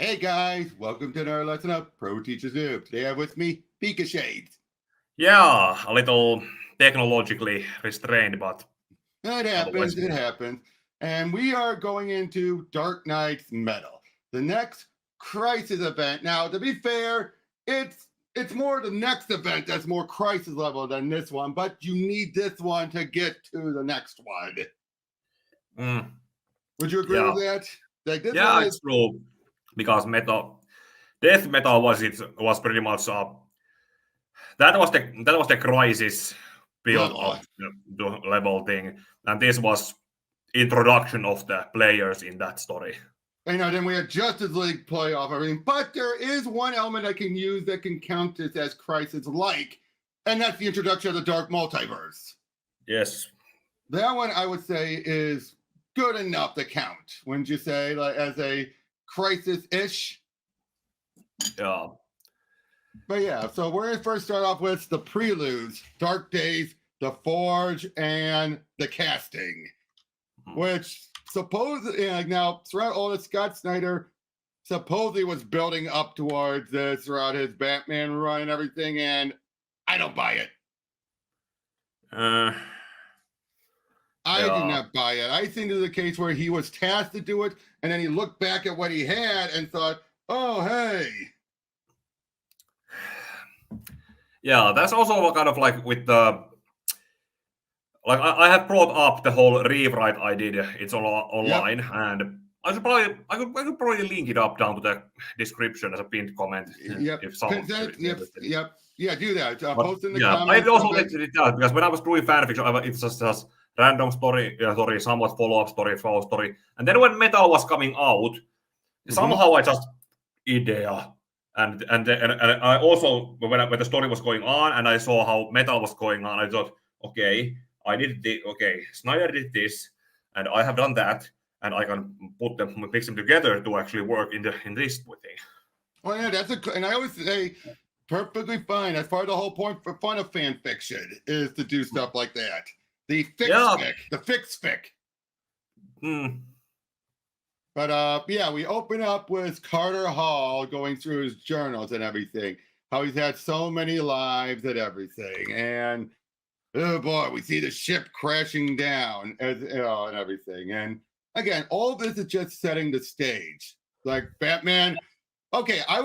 Hey guys, welcome to another lesson of Pro Teacher Zoom. Today I have with me Pika Shades. Yeah, a little technologically restrained, but It otherwise happens, it good. happens. And we are going into Dark Knight's Metal, the next Crisis event. Now, to be fair, it's more the next event that's more Crisis level than this one, but you need this one to get to the next one. Mm, Would you agree yeah, with that? Like this one yeah, is it's true because death metal was pretty much that was the crisis build level. up the level thing, and this was introduction of the players in that story. Then we have Justice League playoff, everything. But there is one element I can use that can count this as Crisis like, and that's the introduction of the Dark Multiverse. Yes. That one I would say is good enough to count. Wouldn't you say, like as a Crisis-ish? Yeah. But yeah, so we're gonna first start off with the preludes, Dark Days, the Forge, and the casting. Which supposedly now throughout all this, Scott Snyder supposedly was building up towards this throughout his Batman run and everything, and I don't buy it. Uh, I do yeah. not buy it. I think there's a case where he was tasked to do it, and then he looked back at what he had and thought, "Oh, hey." Yeah, that's also kind of like with the I have brought up the whole rewrite I did. It's all Yep. online, and I could probably link it up down to the description as a pinned comment Yep. if someone Consent. is Yep. interested. Yep. Yeah, do that. But Post in the yeah, I comments also of it. let it out because when I was doing fanfiction, it's just random story, somewhat follow-up story, flow story, and then when Metal was coming out, somehow I just idea. And I also when the story was going on and I saw how Metal was going on, I thought, okay, Snyder did this, and I have done that, and I can mix them together to actually work in this thing. Oh yeah, and I always say perfectly fine. That's part of the whole point for fun of fan fiction is to do stuff like that. The Yeah. fix fic. Hmm. But yeah, we open up with Carter Hall going through his journals and everything. How he's had so many lives and everything, and oh boy, we see the ship crashing down as and everything. And again, all this is just setting the stage. Like Batman. Okay, I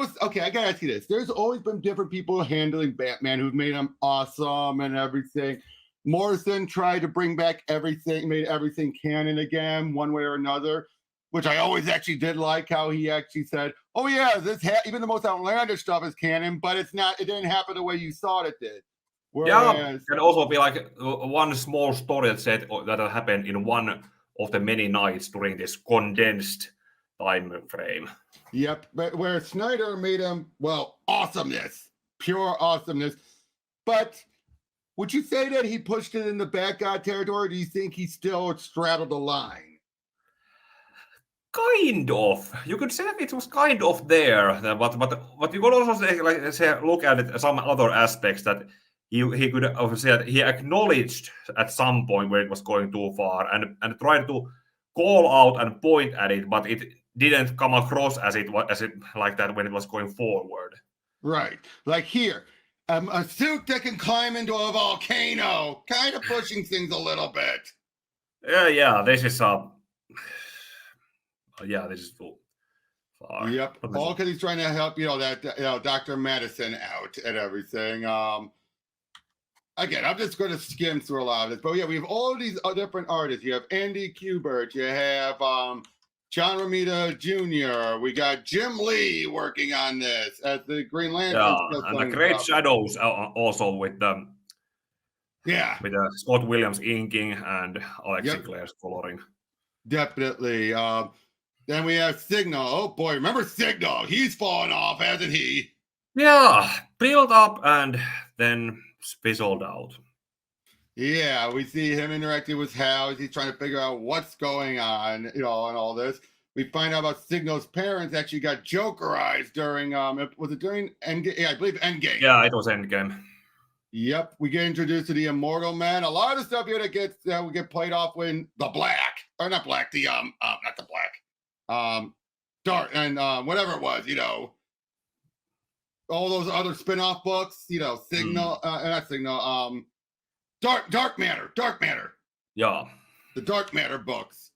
gotta ask you this. There's always been different people handling Batman who've made him awesome and everything. Morrison tried to bring back everything, made everything canon again, one way or another, which I always actually did like how he actually said, "Oh yeah, even the most outlandish stuff is canon, but it's not. It didn't happen the way you thought it did." Yeah, Whereas, can also be like one small story that happened in one of the many nights during this condensed time frame. yep, but where Snyder made him awesomeness, pure awesomeness, but would you say that he pushed it in the back god territory? Or do you think he still straddled the line? Kind of. You could say that it was kind of there, but you could also look at it some other aspects that he could say that he acknowledged at some point where it was going too far and tried to call out and point at it, but it didn't come across as it like that when it was going forward. Right. Like here, a suit that can climb into a volcano, kind of pushing things a little bit. Yeah. This is too far. Yep. All because he's trying to help, Dr. Madison out and everything. Again, I'm just going to skim through a lot of this, but yeah, we have all these different artists. You have Andy Kubert, you have John Romita Jr. We got Jim Lee working on this as the Green Lantern. Yeah, and the Great Shadows also with the with Scott Williams inking and Alex Sinclair's coloring. Definitely. Then we have Signal. Oh boy, remember Signal? He's fallen off, hasn't he? Yeah, built up and then fizzled out. Yeah, we see him interacting with Hal as he's trying to figure out what's going on, and all this. We find out about Signal's parents actually got Jokerized during was it during Endgame? Yeah, I believe Endgame. Yeah, it was Endgame. Yep, we get introduced to the Immortal Man. A lot of stuff here that we get played off when the Black, or not Black, the not the Black. Dark and whatever it was, all those other spin-off books, Signal, not Signal, Dark Matter, Yeah. the Dark Matter books.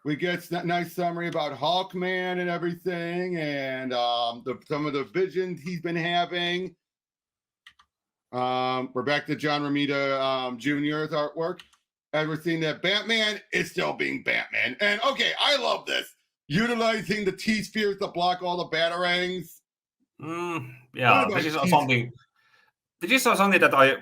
We get a nice summary about Hawkman and everything, and some of the visions he's been having. We're back to John Romita Jr.'s artwork, and we're seeing that Batman is still being Batman. And okay, I love this. Utilizing the T-spheres to block all the batarangs. Yeah, this is something. This is something that I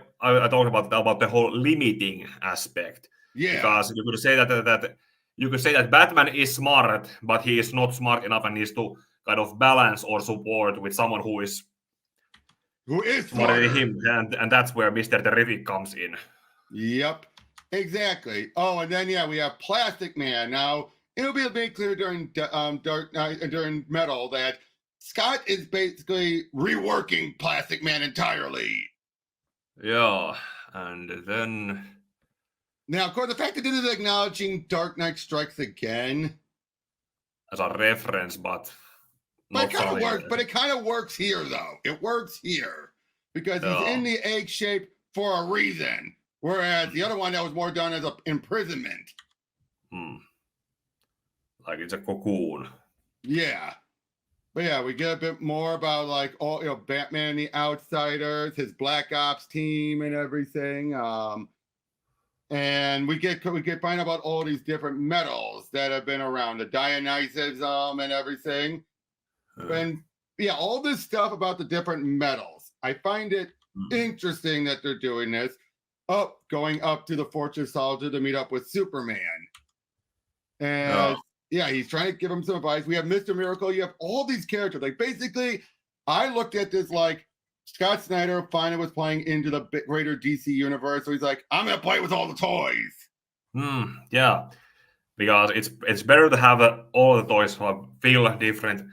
talked about the whole limiting aspect. Yeah, because you could say that you could say that Batman is smart, but he is not smart enough and needs to kind of balance or support with someone who is smarter than him, and that's where Mr. Terrific comes in. Yep, exactly. Oh, and then we have Plastic Man. Now it'll be made clear during during Metal that Scott is basically reworking Plastic Man entirely. Yeah, and then now, of course, the fact that this is acknowledging Dark Knight Strikes Again as a reference, but it kind of works. But it kind of works here, though. It works here because he's in the egg shape for a reason, whereas the other one that was more done as an imprisonment. Like it's a cocoon. Yeah. But we get a bit more about like all Batman and the Outsiders, his Black Ops team, and everything. And we get find out about all these different metals that have been around, the Dionysus and everything. And all this stuff about the different metals. I find it interesting that they're doing this. Going up to the Fortress Soldier to meet up with Superman. And he's trying to give him some advice. We have Mr. Miracle. You have all these characters. Like, basically, I looked at this like Scott Snyder finally was playing into the greater DC universe. So he's like, I'm going to play with all the toys. Yeah. Because it's better to have all the toys feel different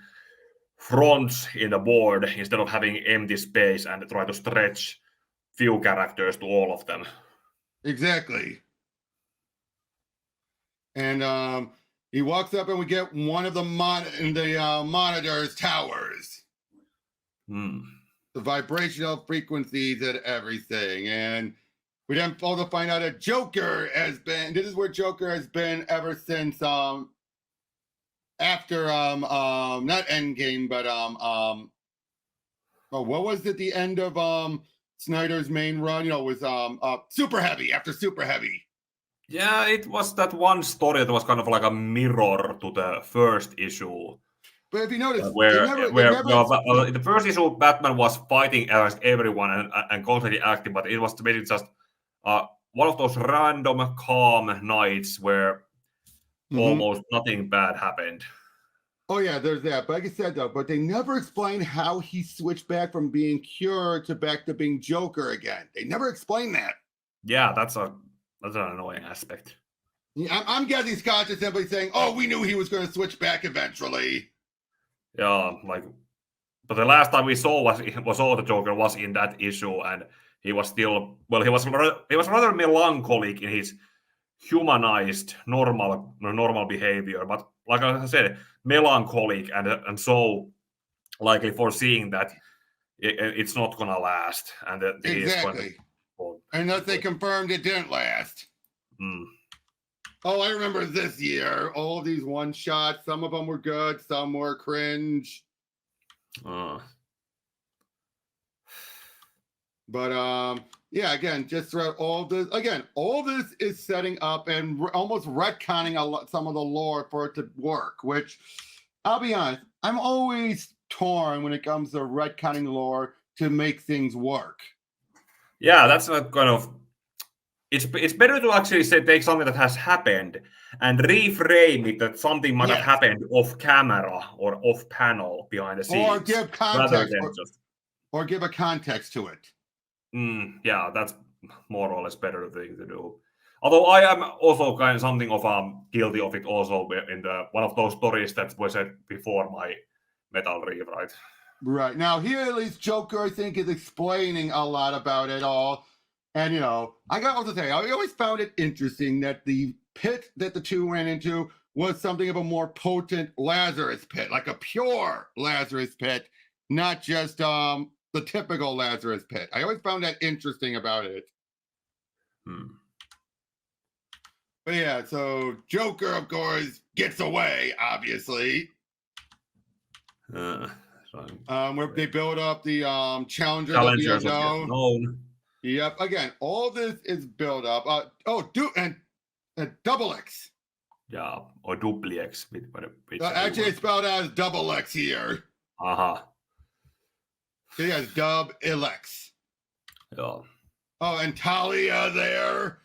fronts in the board instead of having empty space and try to stretch few characters to all of them. Exactly. And he walks up and we get one of the monitor's towers. The vibrational frequencies and everything. And we then also find out that Joker has been, this is where Joker has been ever since after not Endgame, but what was it, the end of Snyder's main run? It was Super Heavy, after Super Heavy. Yeah, it was that one story that was kind of like a mirror to the first issue. But if you notice, in the first issue, Batman was fighting against everyone and constantly acting, but it was basically just one of those random calm nights where almost nothing bad happened. Oh yeah, there's that. But like I said though, but they never explain how he switched back from being cured back to being Joker again. They never explain that. Yeah, that's an annoying aspect. Yeah, I'm guessing Scott is simply saying, "Oh, we knew he was going to switch back eventually." Yeah, but the last time we saw the Joker was in that issue, and he was still he was rather melancholic in his humanized normal behavior, but like I said, melancholic and so likely foreseeing that it's not gonna last, and that exactly. And that they confirmed it didn't last. Oh, I remember this year, all these one shots. Some of them were good, some were cringe. But again, just throughout all this, all this is setting up and almost retconning some of the lore for it to work, which I'll be honest, I'm always torn when it comes to retconning lore to make things work. Yeah, that's a kind of, it's better to actually take something that has happened and reframe it that something might have happened off camera or off panel behind the scenes. Or give context, or give a context to it. Yeah, that's more or less better thing to do. Although I am also kind of something of guilty of it also in one of those stories that was said before my Metal rewrite. Right. Now here at least Joker, I think, is explaining a lot about it all. And I got to say, I always found it interesting that the pit that the two ran into was something of a more potent Lazarus pit, like a pure Lazarus pit, not just the typical Lazarus pit. I always found that interesting about it. But yeah, so Joker, of course, gets away, obviously. Where they build up the challengers of the unknown. Yep. Again, all this is built up. And double X. Yeah, or double X. Actually, it's spelled as double X here. Uh-huh. So he has dub X. Yeah. Oh, and Talia there.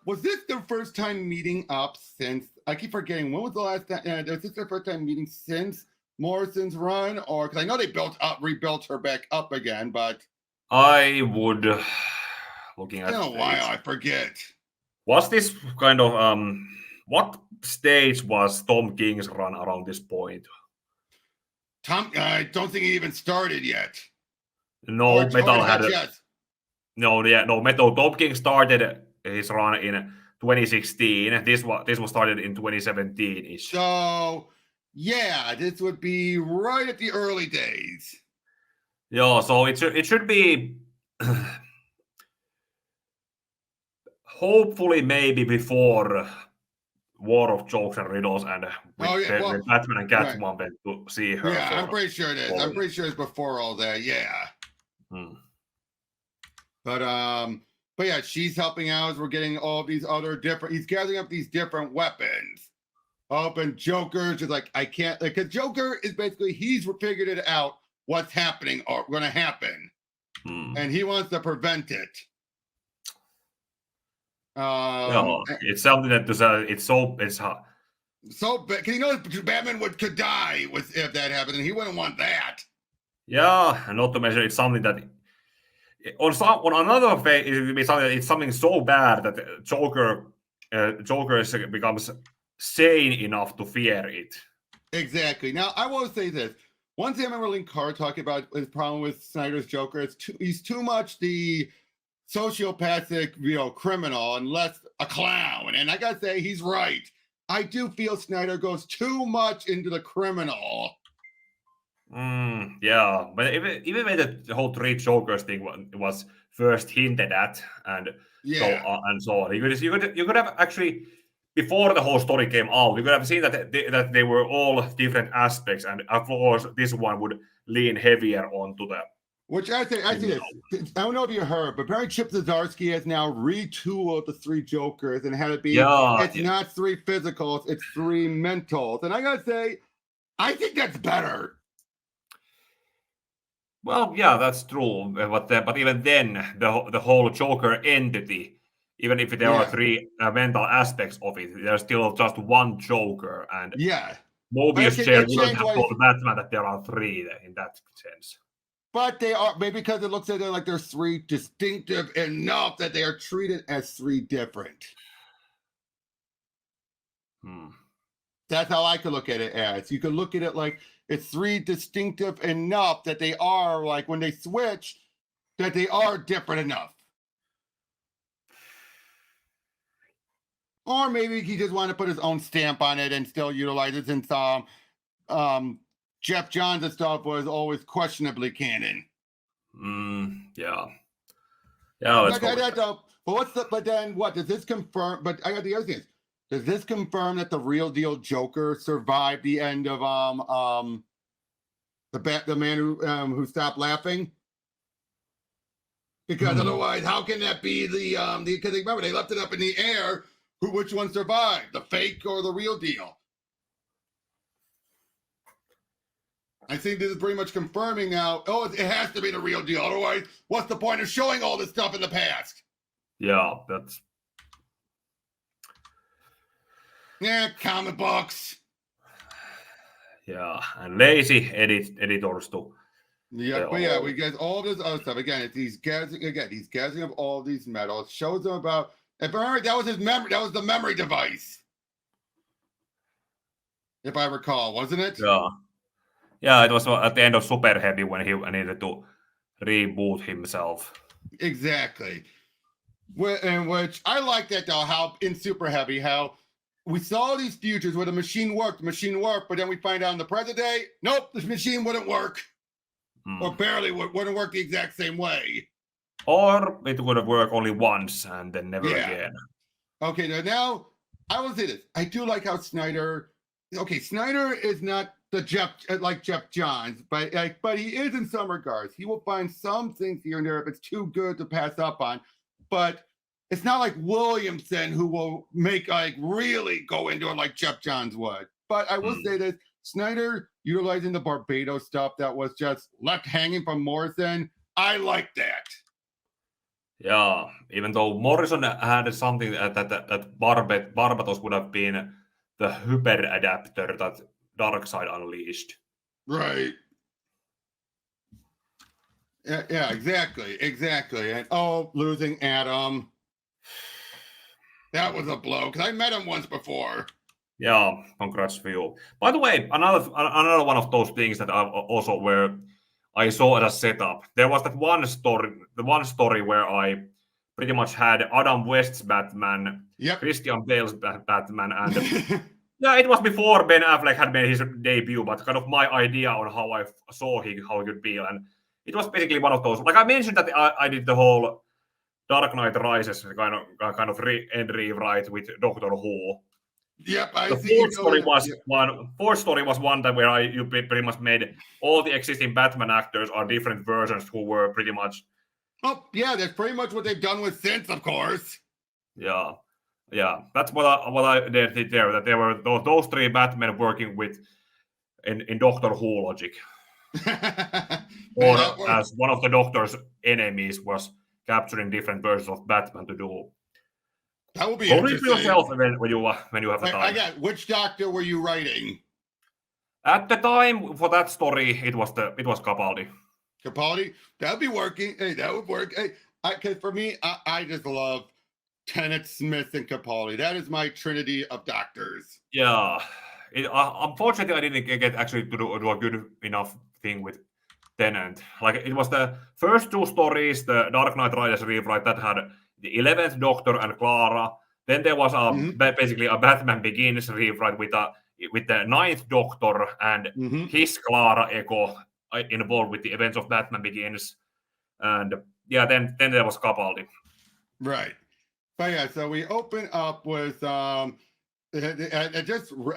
Was this their first time meeting up since? I keep forgetting. When was the last time? Was this their first time meeting since Morrison's run? Or because I know they rebuilt her back up again, but I would looking at. I don't know why I forget. Was this kind of what stage was Tom King's run around this point? I don't think he even started yet. No, Metal had Metal. Tom King started his run in 2016. This was started in 2017-ish. So yeah, this would be right at the early days. Yeah, so it should be hopefully maybe before War of Jokes and Riddles and when Batman and Catwoman went to see her. Yeah, I'm pretty sure it is. I'm pretty sure it's before all that. Yeah. But yeah, she's helping out as we're getting all these other different. He's gathering up these different weapons. And Joker's just like, I can't, because Joker is basically, he's figured it out what's happening or going to happen, and he wants to prevent it. It's something that it's hard. So because Batman could die if that happened, and he wouldn't want that. Yeah, and not to mention it's something that on another phase it's something so bad that Joker becomes sane enough to fear it. Exactly. Now I will say this. One thing I remember Link Carr talking about his problem with Snyder's Joker. He's too much the sociopathic, criminal, and less a clown. And I gotta say, he's right. I do feel Snyder goes too much into the criminal. Yeah, but even when the whole three Jokers thing was first hinted at, and so on, you could have actually, before the whole story came out, you could have seen that they were all different aspects, and of course this one would lean heavier onto the. Which I think this. I don't know if you heard, but apparently Chip Zdarsky has now retooled the three Jokers and had it be it's not three physicals, it's three mentals. And I gotta say, I think that's better. Well, yeah, that's true. But even then, the whole Joker entity, even if there are three mental aspects of it, there's still just one Joker. And Mobius chair wouldn't have told Batman that there are three in that sense. But they are, maybe because it looks like they're three distinctive enough that they are treated as three different. That's how I could look at it as. You could look at it like it's three distinctive enough that they are, like when they switch, that they are different enough. Or maybe he just wanted to put his own stamp on it and still utilize it since Jeff Johns' stuff was always questionably canon. Yeah. Let's go. But then what does this confirm? But I got the other thing. Does this confirm that the real deal Joker survived the end of the man who stopped laughing? Because otherwise, how can that be because remember they left it up in the air. Which one survived, the fake or the real deal? I think this is pretty much confirming now. Oh, it has to be the real deal. Otherwise, what's the point of showing all this stuff in the past? Yeah, that's. Yeah, comic books. Yeah, and lazy editors too. Yeah, but we get all this other stuff. Again, he's gathering up all these medals, shows them about. And that was his memory. That was the memory device, if I recall, wasn't it? Yeah. It was at the end of Super Heavy when he needed to reboot himself. Exactly. Which I like that though. How in Super Heavy, how we saw these futures where the machine worked, but then we find out in the present day, nope, this machine wouldn't work. Or barely wouldn't work the exact same way. Or it would have worked only once and then never again. Okay, now I will say this. I do like how Snyder is not the Jeff Johns, but he is in some regards. He will find some things here and there if it's too good to pass up on. But it's not like Williamson who will make really go into it like Jeff Johns would. But I will say this, Snyder utilizing the Barbatos stuff that was just left hanging from Morrison, I like that. Yeah, even though Morrison had something that Barbatos would have been the hyper adapter that Darkseid unleashed. Right. Yeah, exactly. And losing Adam. That was a blow, because I met him once before. Yeah, congrats for you. By the way, another one of those things that I saw as a setup. There was that one story where I pretty much had Adam West's Batman, Christian Bale's Batman, and yeah, it was before Ben Affleck had made his debut, but kind of my idea on how I saw how he could be, and it was basically one of those. Like I mentioned that I did the whole Dark Knight Rises kind of end rewrite with Doctor Who. Yep, the fourth story was one that where you pretty much made all the existing Batman actors are different versions who were pretty much. Oh yeah, that's pretty much what they've done with since, of course. Yeah, that's what I did there. That there were those three Batmen working with in Doctor Who logic, or as one of the Doctor's enemies was capturing different versions of Batman to do. That will be interesting. Go yourself when you have the time. Which Doctor were you writing? At the time for that story, it was Capaldi. Capaldi, that'd be working. Hey, that would work. Hey, because for me, I just love Tennant, Smith, and Capaldi. That is my trinity of doctors. Yeah, unfortunately, I didn't get actually to do a good enough thing with Tennant. Like it was the first two stories, the Dark Knight Rises rewrite that had the 11th Doctor and Clara. Then there was basically a Batman Begins rewrite with the 9th Doctor and his Clara Echo involved with the events of Batman Begins. And yeah, then there was Capaldi. Right. But yeah, so we open up with just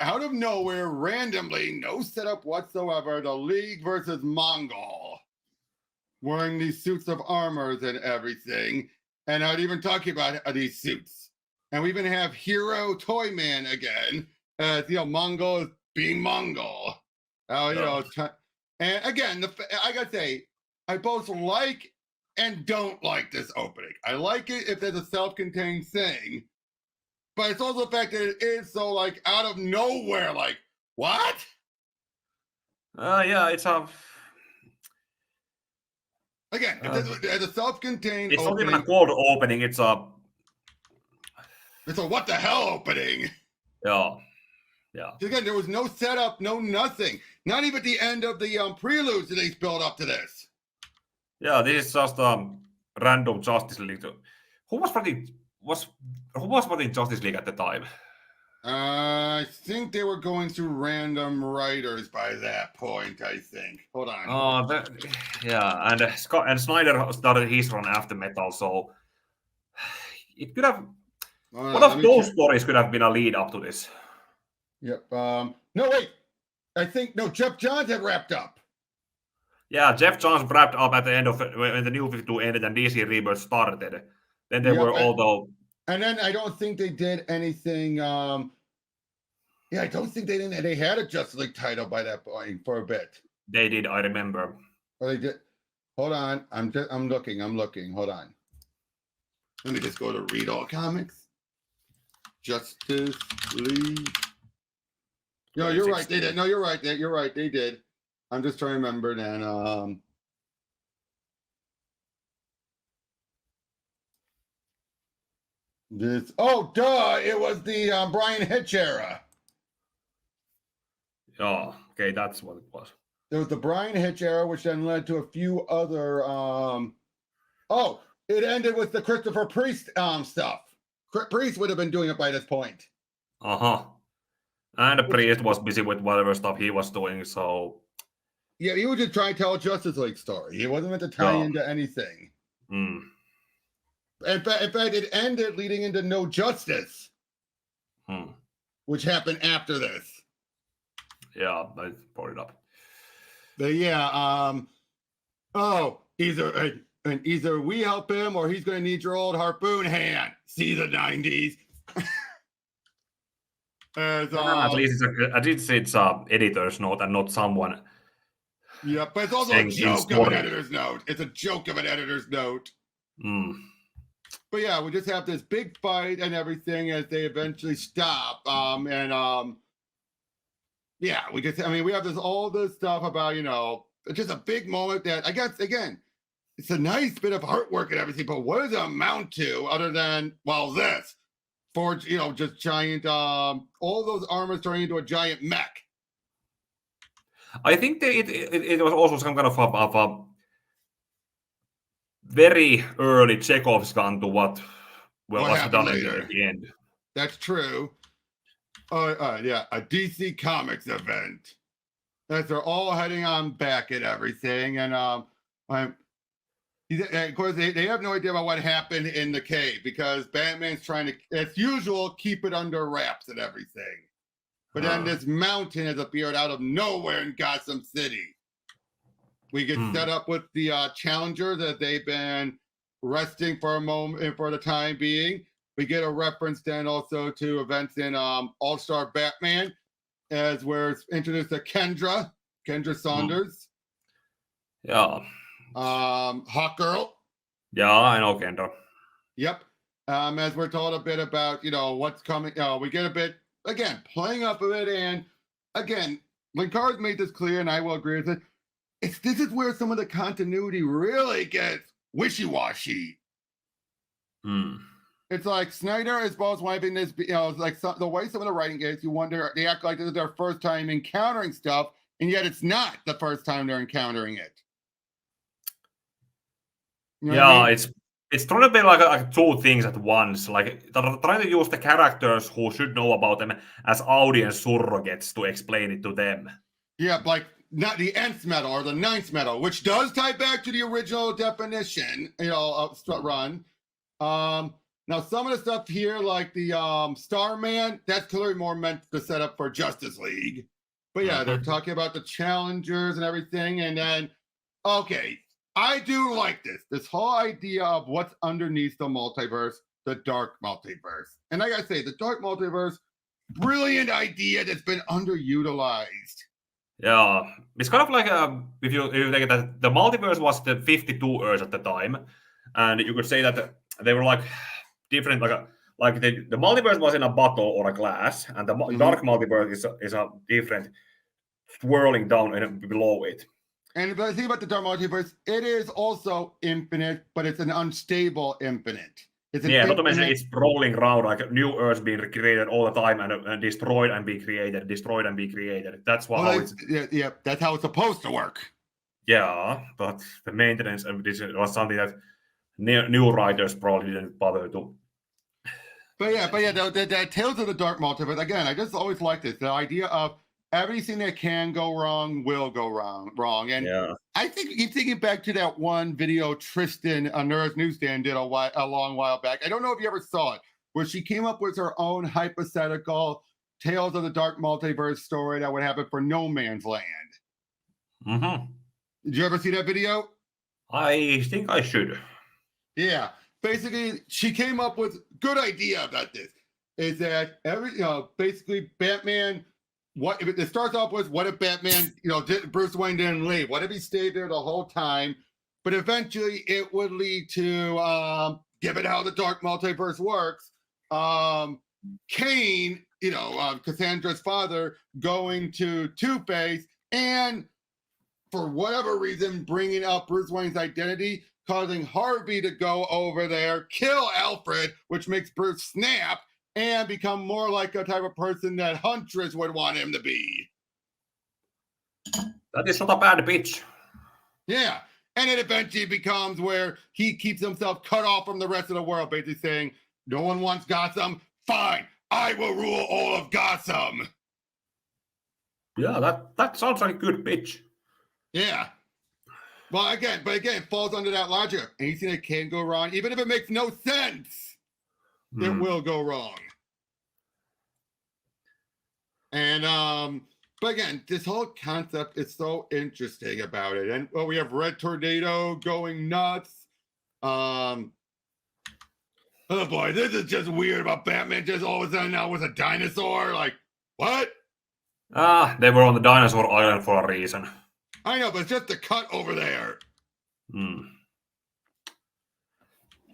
out of nowhere, randomly, no setup whatsoever, the League versus Mongol, wearing these suits of armors and everything. And I'd even talk about these suits. And we even have Hero Toyman again, Mongol is being Mongol. And again, I gotta say, I both like and don't like this opening. I like it if there's a self-contained thing, but it's also the fact that it is so like out of nowhere. Like what? Yeah, it's a. Again, it's a self-contained. It's not even a cold opening. It's a what the hell opening. Yeah. Again, there was no setup, no nothing. Not even at the end of the preludes did they build up to this. Yeah, this is just random Justice League. Who was running Justice League at the time? I think they were going through random writers by that point. I think. Hold on. And Snyder started his run after Metal, so it could have. One of those stories could have been a lead up to this. Yep. No, wait. I think Jeff Johns had wrapped up. Yeah, Jeff Johns wrapped up at the end of when the New 52 ended and DC Rebirth started. Then there were all and then I don't think they did anything. I don't think they didn't. They had a Justice League title by that point for a bit. They did, I remember. Oh, they did. Hold on, I'm looking. Hold on. Let me just go to Read All Comics. Justice League. No, you're right. They did. No, you're right. You're right. They did. I'm just trying to remember then. It was the Brian Hitch era. Oh, okay, that's what it was. There was the Brian Hitch era, which then led to a few other. It ended with the Christopher Priest stuff. Priest would have been doing it by this point. And the priest was busy with whatever stuff he was doing, so... Yeah, he was just trying to tell a Justice League story. He wasn't meant to tie Yeah. into anything. Mm. In fact, it ended leading into No Justice, which happened after this. Yeah, I brought it up. But yeah, either we help him or he's going to need your old harpoon hand. See the 90s. At least it's a editor's note and not someone. Yeah, but it's also a joke of an editor's note. It's a joke of an editor's note. But yeah, we just have this big fight and everything as they eventually stop. Yeah, we have all this stuff about, just a big moment that I guess, again, it's a nice bit of artwork and everything, but what does it amount to other than, this? For, just giant, all those armors turning into a giant mech. I think that it was also some kind of a very early Chekhov's gun to what was done at the end. That's true. Yeah, a DC Comics event. As they're all heading on back and everything, and of course they have no idea about what happened in the cave because Batman's trying to, as usual, keep it under wraps and everything. But then this mountain has appeared out of nowhere in Gotham City. We get set up with the Challenger that they've been resting for a moment for the time being. We get a reference then also to events in All-Star Batman, as we're introduced to Kendra Saunders. Yeah. Hawkgirl. Yeah, I know Kendra. Yep. As we're told a bit about, what's coming. We get a bit, again, playing up of it. And again, Linkard's made this clear, and I will agree with it. This is where some of the continuity really gets wishy-washy. It's like Snyder is both wiping this, like the way some of the writing is, you wonder, they act like this is their first time encountering stuff, and yet it's not the first time they're encountering it. You know I mean? It's trying to be like two things at once. Like trying to use the characters who should know about them as audience surrogates to explain it to them. Yeah, like not the nth metal or the ninth metal, which does tie back to the original definition, run. Now some of the stuff here, like the Starman, that's clearly more meant to set up for Justice League. But yeah, they're talking about the challengers and everything, and then okay. I do like this whole idea of what's underneath the multiverse, the Dark Multiverse. And I gotta say, the Dark Multiverse, brilliant idea that's been underutilized. Yeah, it's kind of like if you take it that the multiverse was the 52 Earths at the time, and you could say that they were like different, like the multiverse was in a bottle or a glass, and the Dark Multiverse is a different swirling down and below it. And the thing about the Dark Multiverse, it is also infinite, but it's an unstable infinite. Not to mention it's rolling around like new Earths being created all the time and destroyed and be created, destroyed and be created. That's how it's... Yeah, that's how it's supposed to work. Yeah, but the maintenance of this was something that new writers probably didn't bother to. But yeah, the Tales of the Dark Multiverse, again, I just always liked this. The idea of everything that can go wrong will go wrong. And I think keep thinking back to that one video Tristan on Nerd's Newsstand did a long while back. I don't know if you ever saw it, where she came up with her own hypothetical Tales of the Dark Multiverse story that would happen for No Man's Land. Did you ever see that video? I think I should. Yeah. Basically, she came up with good idea about this. Is that basically Batman... What if it starts off with, what if Batman, Bruce Wayne didn't leave? What if he stayed there the whole time? But eventually it would lead to, given how the Dark Multiverse works, Kane, Cassandra's father, going to Two-Face and for whatever reason, bringing up Bruce Wayne's identity, causing Harvey to go over there, kill Alfred, which makes Bruce snap, and become more like a type of person that Huntress would want him to be. That is not a bad pitch. Yeah. And it eventually becomes where he keeps himself cut off from the rest of the world, basically saying, no one wants Gotham. Fine. I will rule all of Gotham. Yeah, that sounds like a good pitch. Yeah. Well, again, it falls under that logic. Anything that can go wrong, even if it makes no sense, it will go wrong. And but again, this whole concept is so interesting about it. And well, we have Red Tornado going nuts. Oh boy, this is just weird about Batman just all of a sudden now with a dinosaur. Like, what? They were on the dinosaur island for a reason. I know, but it's just a cut over there.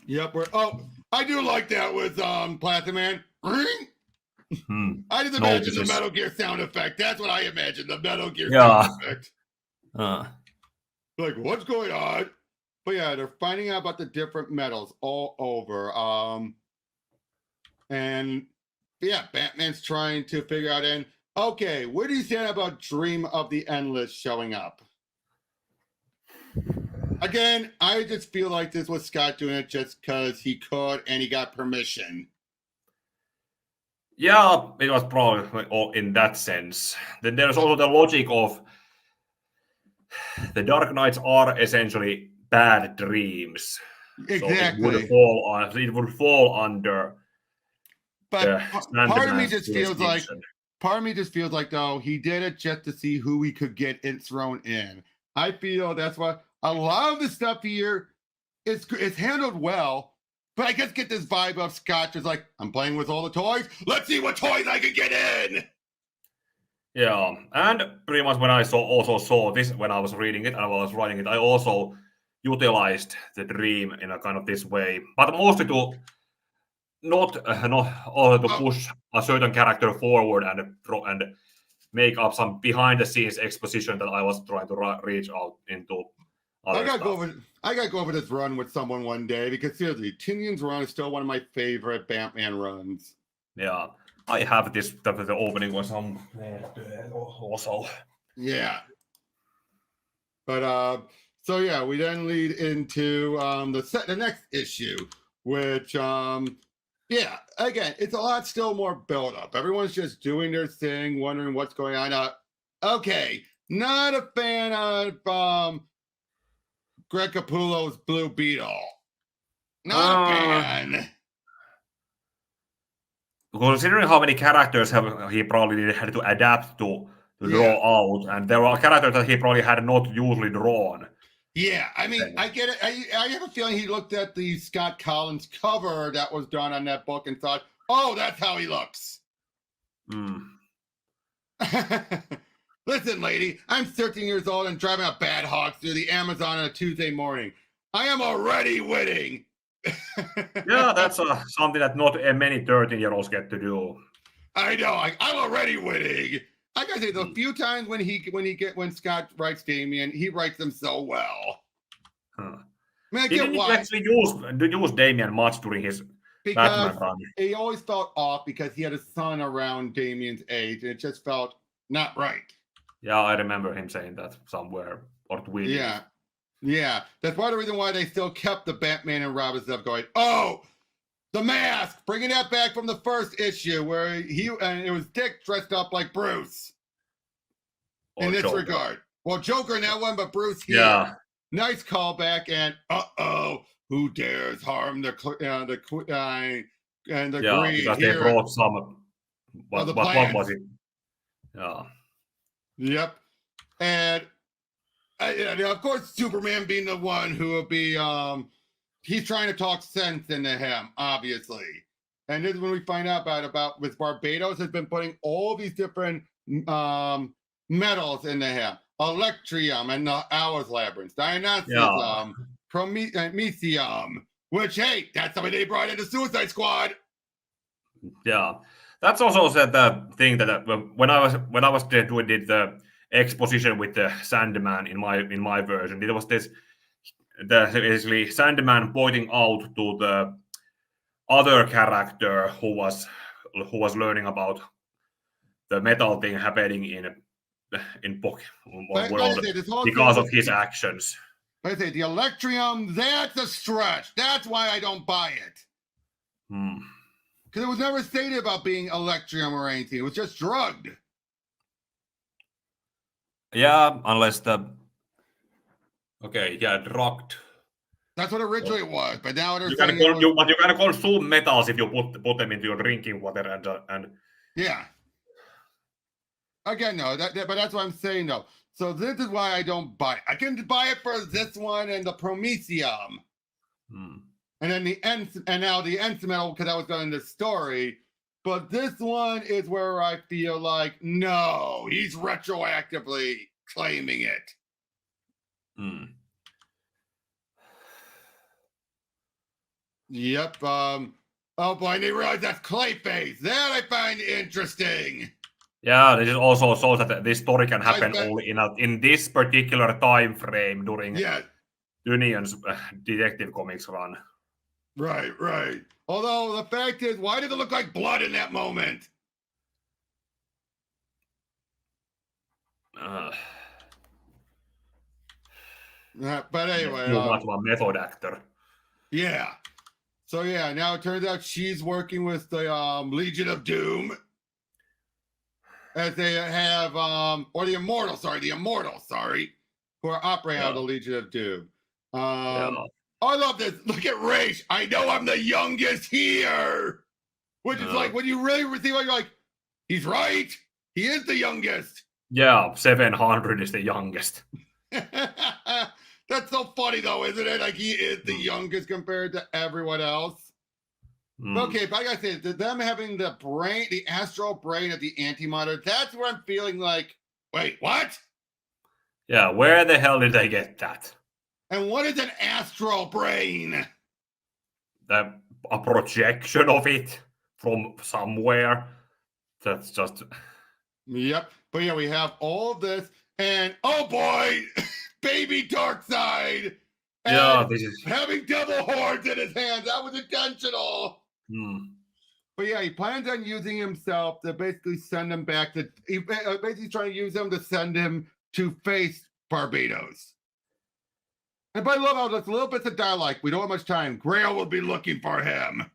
Yep, I do like that with Plastic Man. I just imagine the Metal Gear sound effect. That's what I imagine, the Metal Gear sound effect. Like, what's going on? But yeah, they're finding out about the different metals all over. And yeah, Batman's trying to figure out, and okay, where do you stand about Dream of the Endless showing up? Again, I just feel like this was Scott doing it just because he could and he got permission. Yeah, it was probably all in that sense. Then there's also the logic of the Dark Knights are essentially bad dreams. Exactly. So it would fall under. But part of me just feels like though he did it just to see who he could get it thrown in. I feel that's why a lot of the stuff here is handled well. But I just get this vibe of Scott just like, I'm playing with all the toys. Let's see what toys I can get in. Yeah, and pretty much when I also saw this, when I was reading it and I was writing it, I also utilized the dream in a kind of this way, but mostly to not to push a certain character forward and make up some behind the scenes exposition that I was trying to reach out into. I gotta go over this run with someone one day because seriously, Tynion's run is still one of my favorite Batman runs. Yeah, I have the opening was some also. Yeah, but so yeah, we then lead into the next issue, which yeah, again, it's a lot still more build up. Everyone's just doing their thing, wondering what's going on. Okay, not a fan of Greg Capullo's Blue Beetle. Not a fan. Considering how many characters he probably had to adapt to draw out, and there were characters that he probably had not usually drawn. Yeah, I mean, I get it. I have a feeling he looked at the Scott Collins cover that was done on that book and thought, oh, that's how he looks. Listen, lady, I'm 13 years old and driving a bad hawk through the Amazon on a Tuesday morning. I am already winning. Yeah, that's something that not many 13-year-olds get to do. I know. I'm already winning. I gotta say, the few times when Scott writes Damian, he writes them so well. Man, he didn't actually use Damian much during his Batman run. He always felt off because he had a son around Damian's age, and it just felt not right. Yeah, I remember him saying that somewhere or tweeting. Yeah. That's part of the reason why they still kept the Batman and Robin stuff going. Oh, the mask, bringing that back from the first issue where it was Dick dressed up like Bruce. In this regard, well, Joker in that one, but Bruce here. Yeah. Nice callback, and who dares harm the green? Because they brought some. What was it? Yeah. Yep. And of course, Superman being the one who will be, he's trying to talk sense into him, obviously. And this is when we find out about with Barbatos has been putting all these different metals into him. Electrium and the Hour's Labyrinth, Dionysium, Promethium, which, hey, that's something they brought into Suicide Squad. Yeah. That's also the thing that when I was doing the exposition with the Sandman in my version, it was basically Sandman pointing out to the other character who was learning about the metal thing happening in Pokemon world because of his actions. I say the Electrium, that's a stretch. That's why I don't buy it. Because it was never stated about being electrium or anything. It was just drugged. Yeah, unless the... Okay, yeah, drugged. That's what originally it was, but now they're You saying can, it was... but you can consume metals if you put them into your drinking water and... Yeah. Again, no, but that's what I'm saying, though. So this is why I don't buy it. I can buy it for this one and the Promethium. And then and now the Ensimetal, because I was going the story. But this one is where I feel like, no, he's retroactively claiming it. Yep. Oh boy, and they realize that's Clayface. That I find interesting. Yeah, this is also shows that this story can happen only in this particular time frame during Union's Detective Comics run. Right. Although the fact is, why did it look like blood in that moment? But anyway, too much of a method actor. Yeah. So yeah, now it turns out she's working with the Legion of Doom, as they have or the Immortals, who are operating out of the Legion of Doom. I love this. Look at Raish. I know I'm the youngest here, which is like when you really see what you're like, he's right. He is the youngest. Yeah, 700 is the youngest. That's so funny, though, isn't it? Like, he is the youngest compared to everyone else. Okay, but like I said, them having the brain, the astral brain of the Antimatter, that's where I'm feeling like, wait, what? Yeah, where the hell did they get that? And what is an astral brain? A projection of it from somewhere. That's just... Yep. But yeah, we have all of this, and oh boy, baby Darkseid. Yeah, this is having double horns in his hands. That was intentional. But yeah, he plans on using himself to basically send him back to. Basically trying to use him to send him to face Barbatos. And by love, there's little bits of dialogue. We don't have much time. Grail will be looking for him.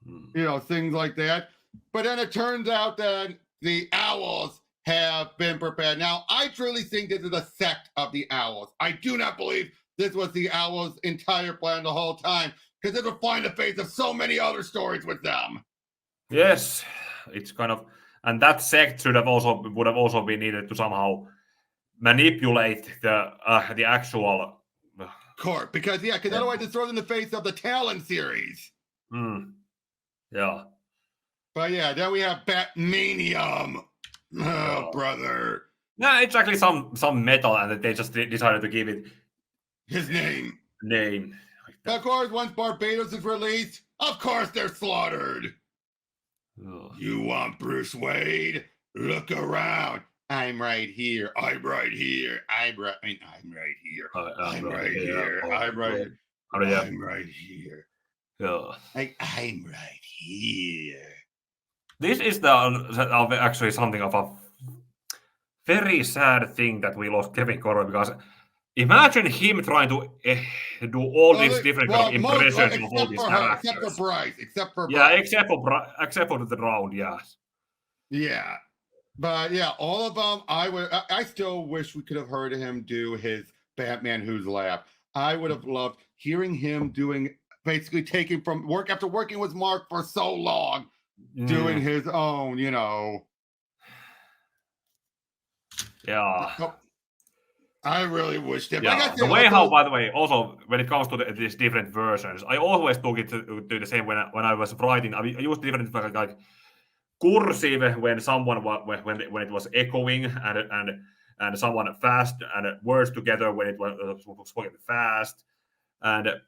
You know, things like that. But then it turns out that the Owls have been prepared. Now, I truly think this is a sect of the Owls. I do not believe this was the Owls' entire plan the whole time, because it would find the face of so many other stories with them. Yes, it's kind of, and that sect would have also been needed to somehow manipulate the actual court, because otherwise it throws in the face of the Talon series. Yeah. But yeah, then we have Batmanium. Oh, brother. Yeah, it's actually some metal, and they just decided to give it his name. Like of course, once Barbatos is released, of course they're slaughtered. You want Bruce Wayne? Look around. I'm right here. I'm right here. I'm right here. I'm right here. I'm right here. I'm right here. This is actually something of a very sad thing that we lost Kevin Conroy, because imagine him trying to do all these different kind of impressions of all these characters. Except for Bryce. Yeah, except for the round, yeah. Yeah. But yeah, all of them, I still wish we could have heard him do his Batman Who's Laugh. I would have loved hearing him doing, basically taking from work after working with Mark for so long, doing his own, you know. Yeah. I really wish that. Yeah. The way how, by the way, also when it comes to these different versions, I always took it to the same when I was writing. I used different like cursive when someone when it was echoing and someone fast and words together when it was spoken fast, and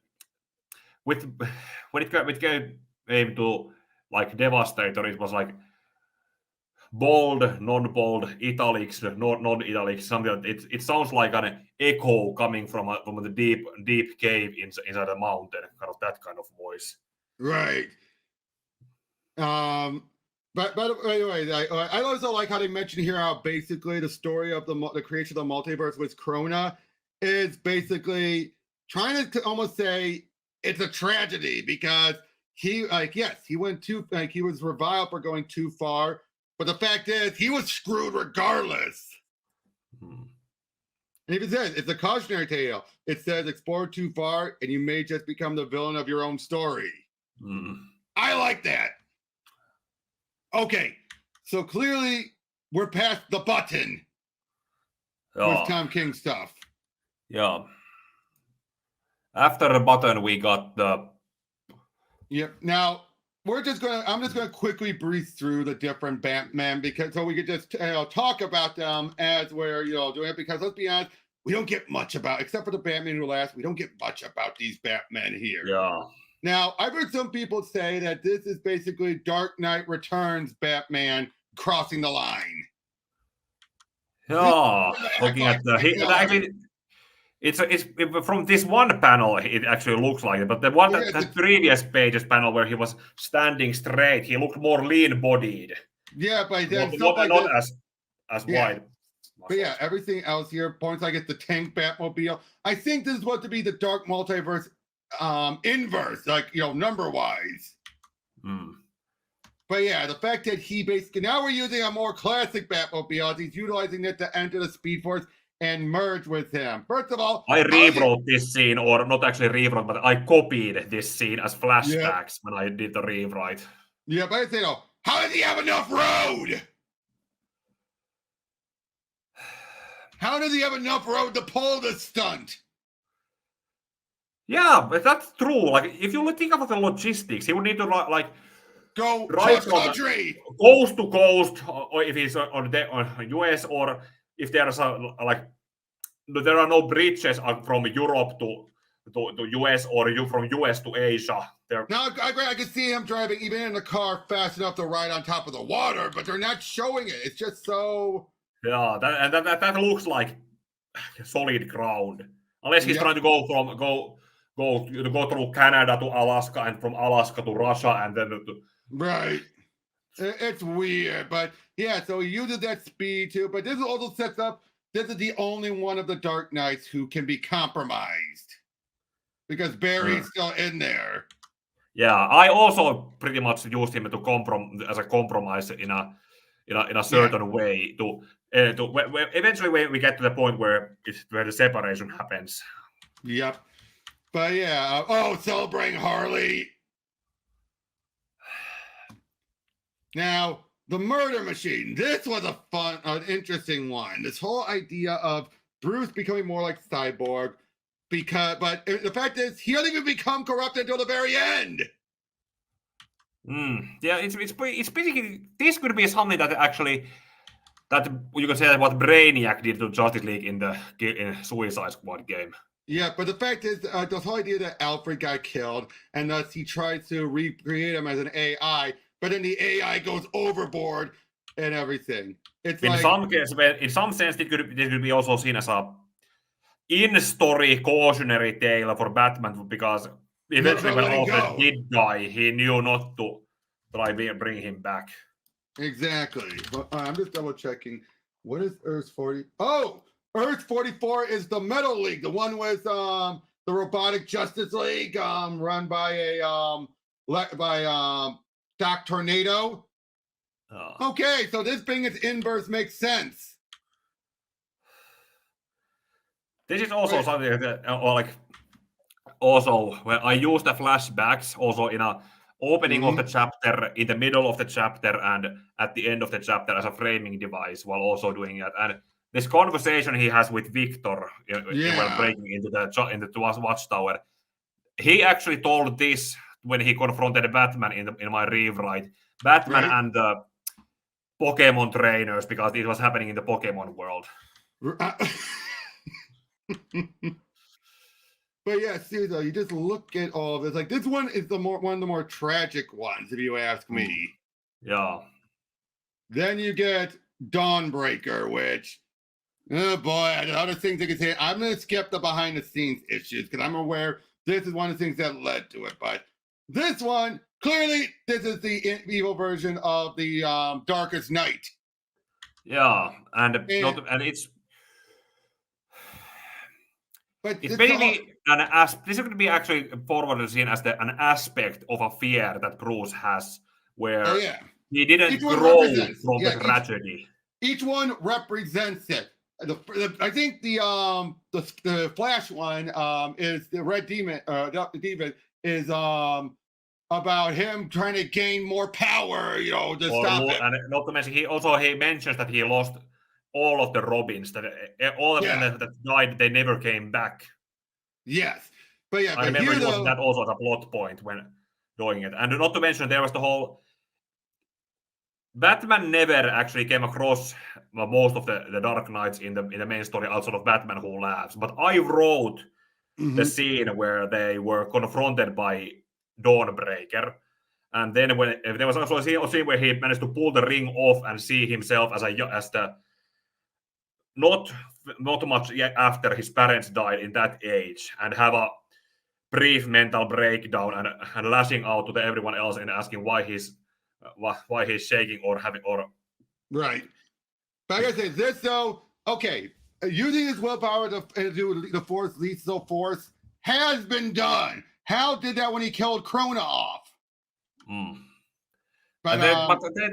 when it came to like Devastator, it was like bold, non-bold, italics, non-italics, something like that. It sounds like an echo coming from the deep cave inside a mountain, kind of that kind of voice. Right. But anyway, I also like how they mention here how basically the story of the creation of the multiverse with Krona is basically trying to almost say it's a tragedy, because he went too he was reviled for going too far, but the fact is he was screwed regardless. Hmm. And if it says it's a cautionary tale, it says explore too far and you may just become the villain of your own story. I like that. Okay, so clearly we're past the button with Tom King stuff. Yeah. After the button, we got the. Yep. Now I'm just gonna quickly breeze through the different Batman because so we could just talk about them as we're doing it, because let's be honest, we don't get much about, except for the Batman Who Laughs, we don't get much about these Batmen here. Yeah. Now, I've heard some people say that this is basically Dark Knight Returns Batman crossing the line. Yeah. Looking at the it's from this one panel, it actually looks like it, but the one that previous pages panel where he was standing straight, he looked more lean-bodied. Yeah, but then not as wide. But yeah, everything else here points like it's the tank Batmobile. I think this is what to be the Dark Multiverse inverse, like number wise. But yeah, the fact that he basically now we're using a more classic Batmobile, he's utilizing it to enter the Speed Force and merge with him. First of all, I rewrote this scene, or not actually rewrote, but I copied this scene as flashbacks when I did the rewrite. Yeah, but I say how does he have enough road? How does he have enough road to pull this stunt? Yeah, but that's true. Like, if you think about the logistics, he would need to go cross country, coast to coast, or if he's on US, or if there's there are no bridges from Europe to US or from US to Asia. Now I can see him driving even in the car fast enough to ride on top of the water, but they're not showing it. It's just so. Yeah, that looks like solid ground, unless he's trying to go through Canada to Alaska and from Alaska to Russia and then. Right. It's weird, but yeah. So he uses that speed too, but this also sets up. This is the only one of the Dark Knights who can be compromised because Barry's still in there. Yeah, I also pretty much used him as a compromise in a certain way to eventually when we get to the point where the separation happens. Yep. But yeah, celebrating Harley. Now, the murder machine. This was an interesting one. This whole idea of Bruce becoming more like Cyborg, but the fact is, he doesn't even become corrupted until the very end. Yeah, it's basically this could be something that actually you can say what Brainiac did to Justice League in Suicide Squad game. Yeah, but the fact is, the whole idea that Alfred got killed, and thus he tried to recreate him as an AI. But then the AI goes overboard and everything. It's in some sense, it could be also seen as a in-story cautionary tale for Batman, because eventually when Alfred did die, he knew not to try bring him back. Exactly. But I'm just double checking. What is Earth 40? Oh, Earth 44 is the Metal League, the one with the Robotic Justice League, run by Doc Tornado. Okay, so this being its inverse makes sense. This is also something that, also when I use the flashbacks also in a opening of the chapter, in the middle of the chapter, and at the end of the chapter as a framing device, while also doing that. And this conversation he has with Victor while breaking into the watchtower, he actually told this when he confronted Batman in my rewrite. Batman and the Pokemon trainers, because it was happening in the Pokemon world. But yeah, seriously, you just look at all of this. Like, this one is one of the more tragic ones, if you ask me. Yeah. Then you get Dawnbreaker, which, oh boy, other things I can say. I'm going to skip the behind the scenes issues because I'm aware this is one of the things that led to it. But this one, clearly, this is the evil version of the Darkest Night. Yeah, and it's. But It's basically this is going to be actually forwarded seen as an aspect of a fear that Bruce has, where he didn't grow from the tragedy. Each one represents it. I think the Flash one is the Red Demon. The Demon is about him trying to gain more power, to stop it. And not to mention, he mentions that he lost all of the Robins, that all of them that died, they never came back. Yes, but I remember using that also as a plot point when doing it. And not to mention, there was the whole Batman never actually came across most of the Dark Knights in the main story outside of Batman Who Laughs. But I wrote the scene where they were confronted by Dawnbreaker. And then when there was also a scene where he managed to pull the ring off and see himself as the not much after his parents died in that age, and have a brief mental breakdown and lashing out to everyone else and asking why he's shaking or right. But like I say, this though, okay, using his willpower to do the Force lethal force has been done. Hal did that when he killed Krona off. But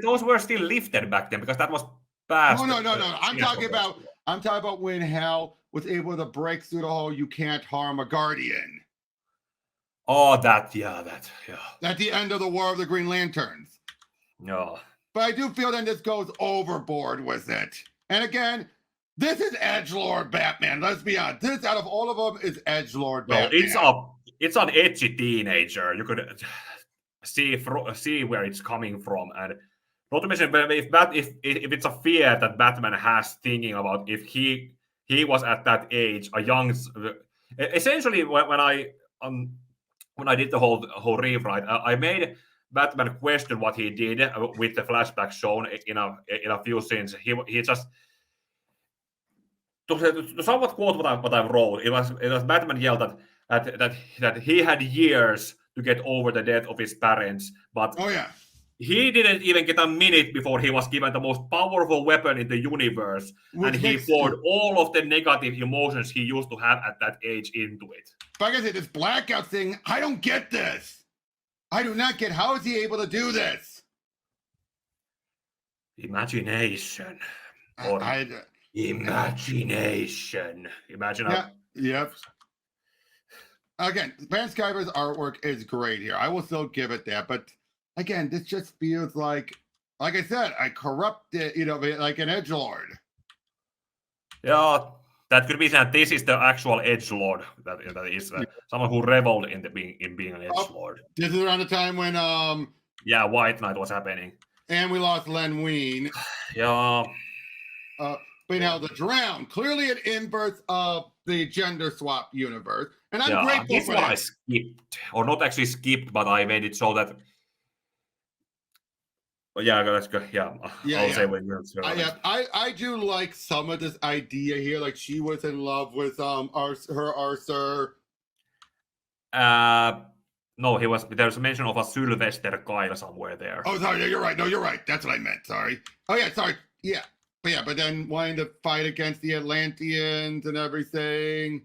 those were still lifted back then because that was past. No. I'm talking about when Hal was able to break through the whole "you can't harm a Guardian." Oh, that. At the end of the War of the Green Lanterns. No. But I do feel that this goes overboard with it. And again, this is edgelord Batman. Let's be honest. This, out of all of them, is edgelord Batman. It's an edgy teenager. You could see where it's coming from, and not to mention if it's a fear that Batman has, thinking about if he was at that age, a young. Essentially, when I did the whole rewrite, I made Batman question what he did with the flashback shown in a few scenes. He just to somewhat quote what I wrote. It was Batman yelled that he had years to get over the death of his parents, but he didn't even get a minute before he was given the most powerful weapon in the universe, and he poured all of the negative emotions he used to have at that age into it. Like I said, this blackout thing, I don't get this. I do not get how is he able to do this? Imagination. Imagination. Yep. Again, Van Sciver's artwork is great here. I will still give it that. But again, this just feels like I said, I corrupted, like an edgelord. Yeah, that could be that this is the actual edgelord. That is someone who reveled in being an edgelord. This is around the time when White Knight was happening, and we lost Len Wein. Yeah. But now the Drown, clearly an inverse of the gender swap universe. And I'm grateful this for one that. I skipped, or not actually skipped, but I made it so that. But let's go. I'll say when you're. I do like some of this idea here. Like she was in love with her Arthur. No, there's a mention of a Sylvester Kyle somewhere there. Oh, sorry. You're right. No, you're right. That's what I meant. Sorry. Oh yeah, sorry. Yeah. But then wanting to fight against the Atlanteans and everything.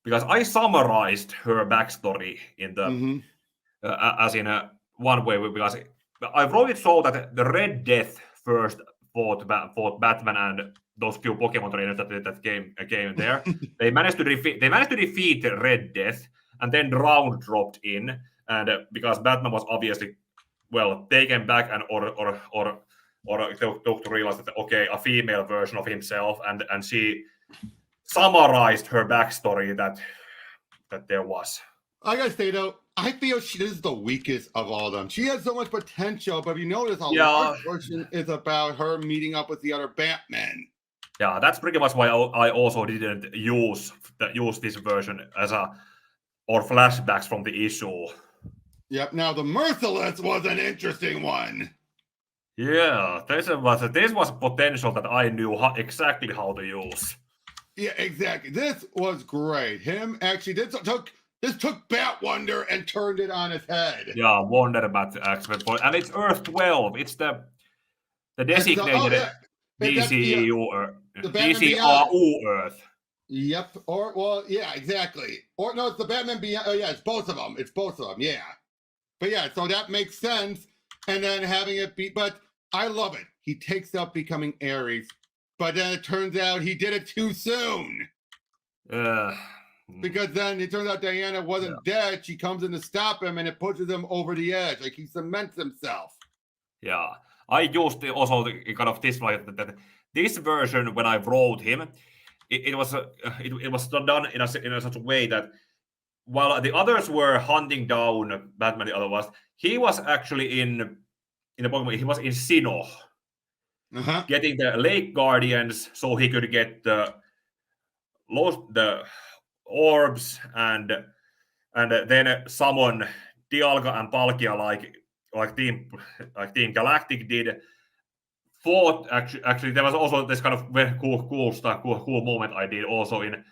Because I summarized her backstory in the as in one way, because I wrote it so that the Red Death first fought Batman and those few Pokemon trainers that came there. They managed to defeat the Red Death, and then Drown dropped in, and because Batman was obviously taken back and or to realize that a female version of himself, and she summarized her backstory that there was. I gotta say though, I feel this is the weakest of all of them. She has so much potential, but if you notice, a large portion is about her meeting up with the other Batman. Yeah, that's pretty much why I also didn't use this version or flashbacks from the issue. Yep. Now the Merciless was an interesting one. Yeah, this was potential that I knew exactly how to use. Yeah, exactly. This was great. Him actually this took Bat Wonder and turned it on its head. Yeah, Wonder Bat and it's Earth 12. It's the designated DCEU Earth. DCRU Earth. Yep. Or well, yeah, exactly. Or no, it's the Batman Beyond. Oh yeah, it's both of them. It's both of them. Yeah. But yeah, so that makes sense. And then having it be, but I love it. He takes up becoming Ares, but then it turns out he did it too soon. Because then it turns out Diana wasn't dead. She comes in to stop him, and it pushes him over the edge. Like he cements himself. Yeah, I used also kind of this like that. This version when I wrote him, it was done in a such a way that while the others were hunting down Batman, the other was he was actually in the Pokemon. He was in Sinnoh, getting the Lake Guardians so he could get the orbs and then summon Dialga and Palkia like Team Galactic did. Fought actually there was also this kind of very cool moment I did also in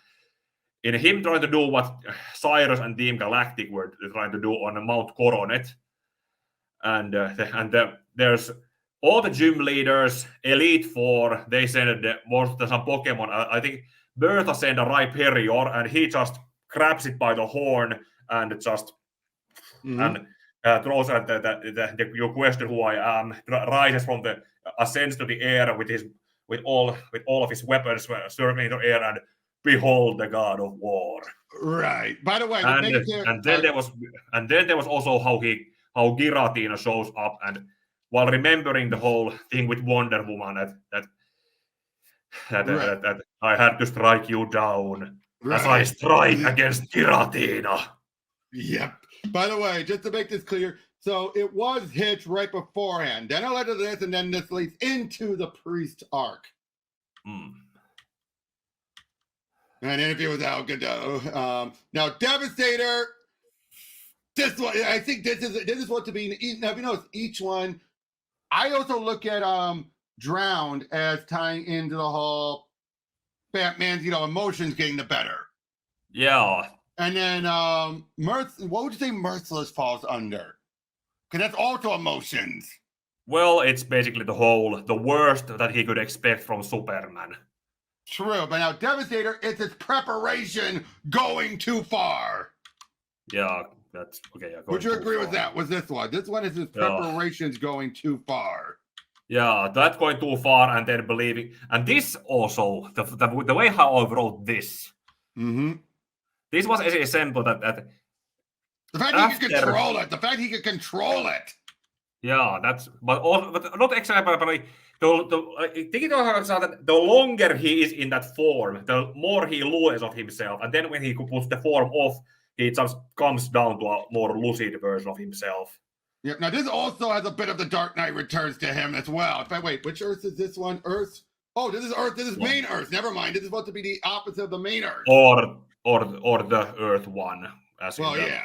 him trying to do what Cyrus and Team Galactic were trying to do on Mount Coronet, and there's all the gym leaders, Elite Four. They send some Pokemon. I think Bertha sent a Rhyperior, and he just grabs it by the horn and just and throws at your question who I am, rises from the ascends to the air with all of his weapons circling in the air, and behold the god of war. Right. By the way, and then there was also how Giratina shows up, and while remembering the whole thing with Wonder Woman that I had to strike you down as I strike against Giratina. Yep. By the way, just to make this clear, so it was Hitch right beforehand. Then I led to this, and then this leads into the Priest arc. An interview with Al Gadot. Now, Devastator. This one, I think this is what to be. Now, if you notice, each one. I also look at Drowned as tying into the whole Batman's emotions getting the better. Yeah. And then what would you say Merciless falls under? Because that's also emotions. Well, it's basically the worst that he could expect from Superman. True, but now Devastator, it's its preparation going too far. Yeah, that's okay. Yeah, would you agree with that? Was this one? This one is his preparations going too far. Yeah, that going too far, and then believing. And this also, the way how I wrote this. This was a example that the fact he could control it. The fact he could control it. Yeah, but not exactly. But the longer he is in that form, the more he lures of himself, and then when he puts the form off, he just comes down to a more lucid version of himself. Yeah. Now this also has a bit of the Dark Knight Returns to him as well. Wait, which Earth is this one? Earth? Oh, this is Earth. This is main Earth. Never mind. This is supposed to be the opposite of the main Earth. Or the Earth one, as the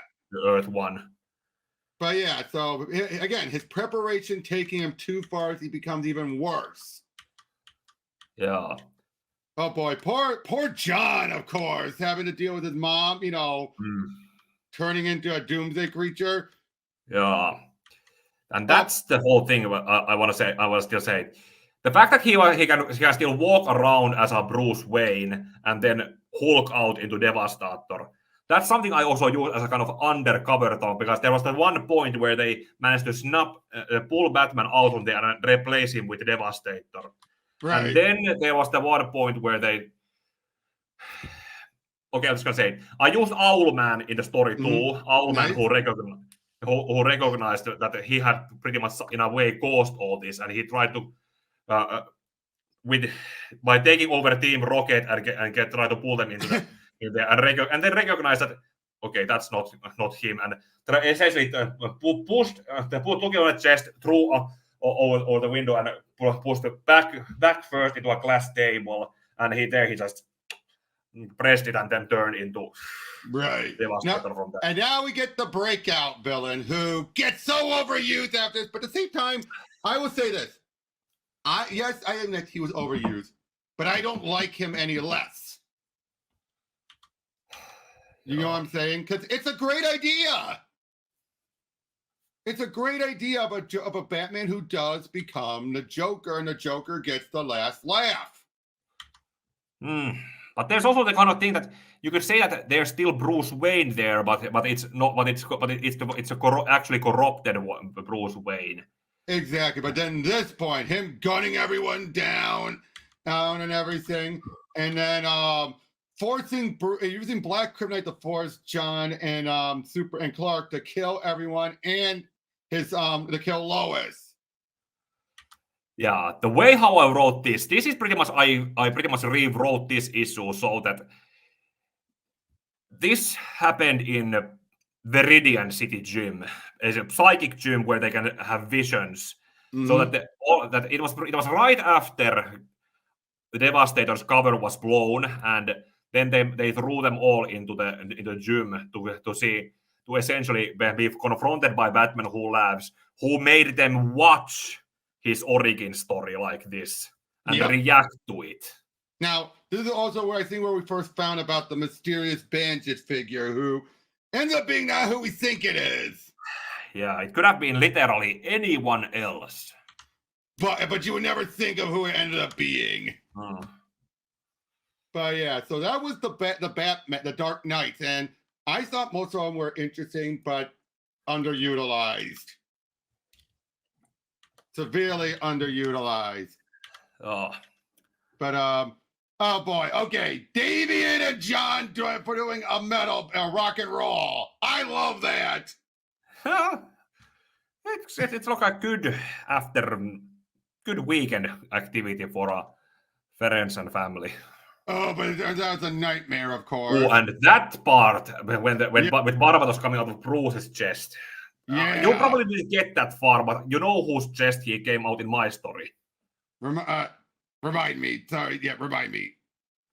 Earth one. But yeah, so again, his preparation taking him too far as he becomes even worse. Yeah. Oh boy, poor John, of course, having to deal with his mom, turning into a doomsday creature. Yeah. And that's the whole thing I want to still say. The fact that he can still walk around as a Bruce Wayne and then Hulk out into Devastator. That's something I also use as a kind of undercover tone, because there was the one point where they managed to pull Batman out from there and replace him with Devastator. Right. And then there was the one point where they... Okay, I'm just going to say it. I used Owlman in the story too. Owlman who recognized that he had pretty much, in a way, caused all this, and he tried to... by taking over Team Rocket and try to pull them into the... and then recognize that that's not him, and essentially pushed looking on the chest through over the window and pushed back first into a glass table, and he just pressed it and then turned into Devastator from that. And now we get the breakout villain who gets so overused after this, but at the same time, I will say this: I admit he was overused, but I don't like him any less. You know what I'm saying? Because it's a great idea. It's a great idea of a Batman who does become the Joker, and the Joker gets the last laugh. But there's also the kind of thing that you could say that there's still Bruce Wayne there, but it's not. But it's actually corrupted Bruce Wayne. Exactly. But then this point, him gunning everyone down and everything, and then using Black Kryptonite to force John and Super and Clark to kill everyone and his to kill Lois. Yeah, the way how I wrote this is pretty much I pretty much rewrote this issue so that this happened in Viridian City Gym, as a psychic gym where they can have visions. So that it was right after the Devastator's cover was blown, and then they threw them all into the gym to essentially be confronted by Batman who made them watch his origin story like this and react to it. Now, this is also where we first found about the mysterious bandit figure who ends up being not who we think it is. Yeah, it could have been literally anyone else. But you would never think of who it ended up being. But yeah, so that was the Dark Knights, and I thought most of them were interesting, but underutilized. Severely underutilized. Oh. But oh boy, okay. Davian and John doing a rock and roll. I love that. It's like a good weekend activity for a friends and family. Oh, but that was a nightmare, of course. Oh, and that part with Barbatos coming out of Bruce's chest. You probably didn't get that far, but you know whose chest he came out in my story. Remind me. Sorry, yeah, remind me.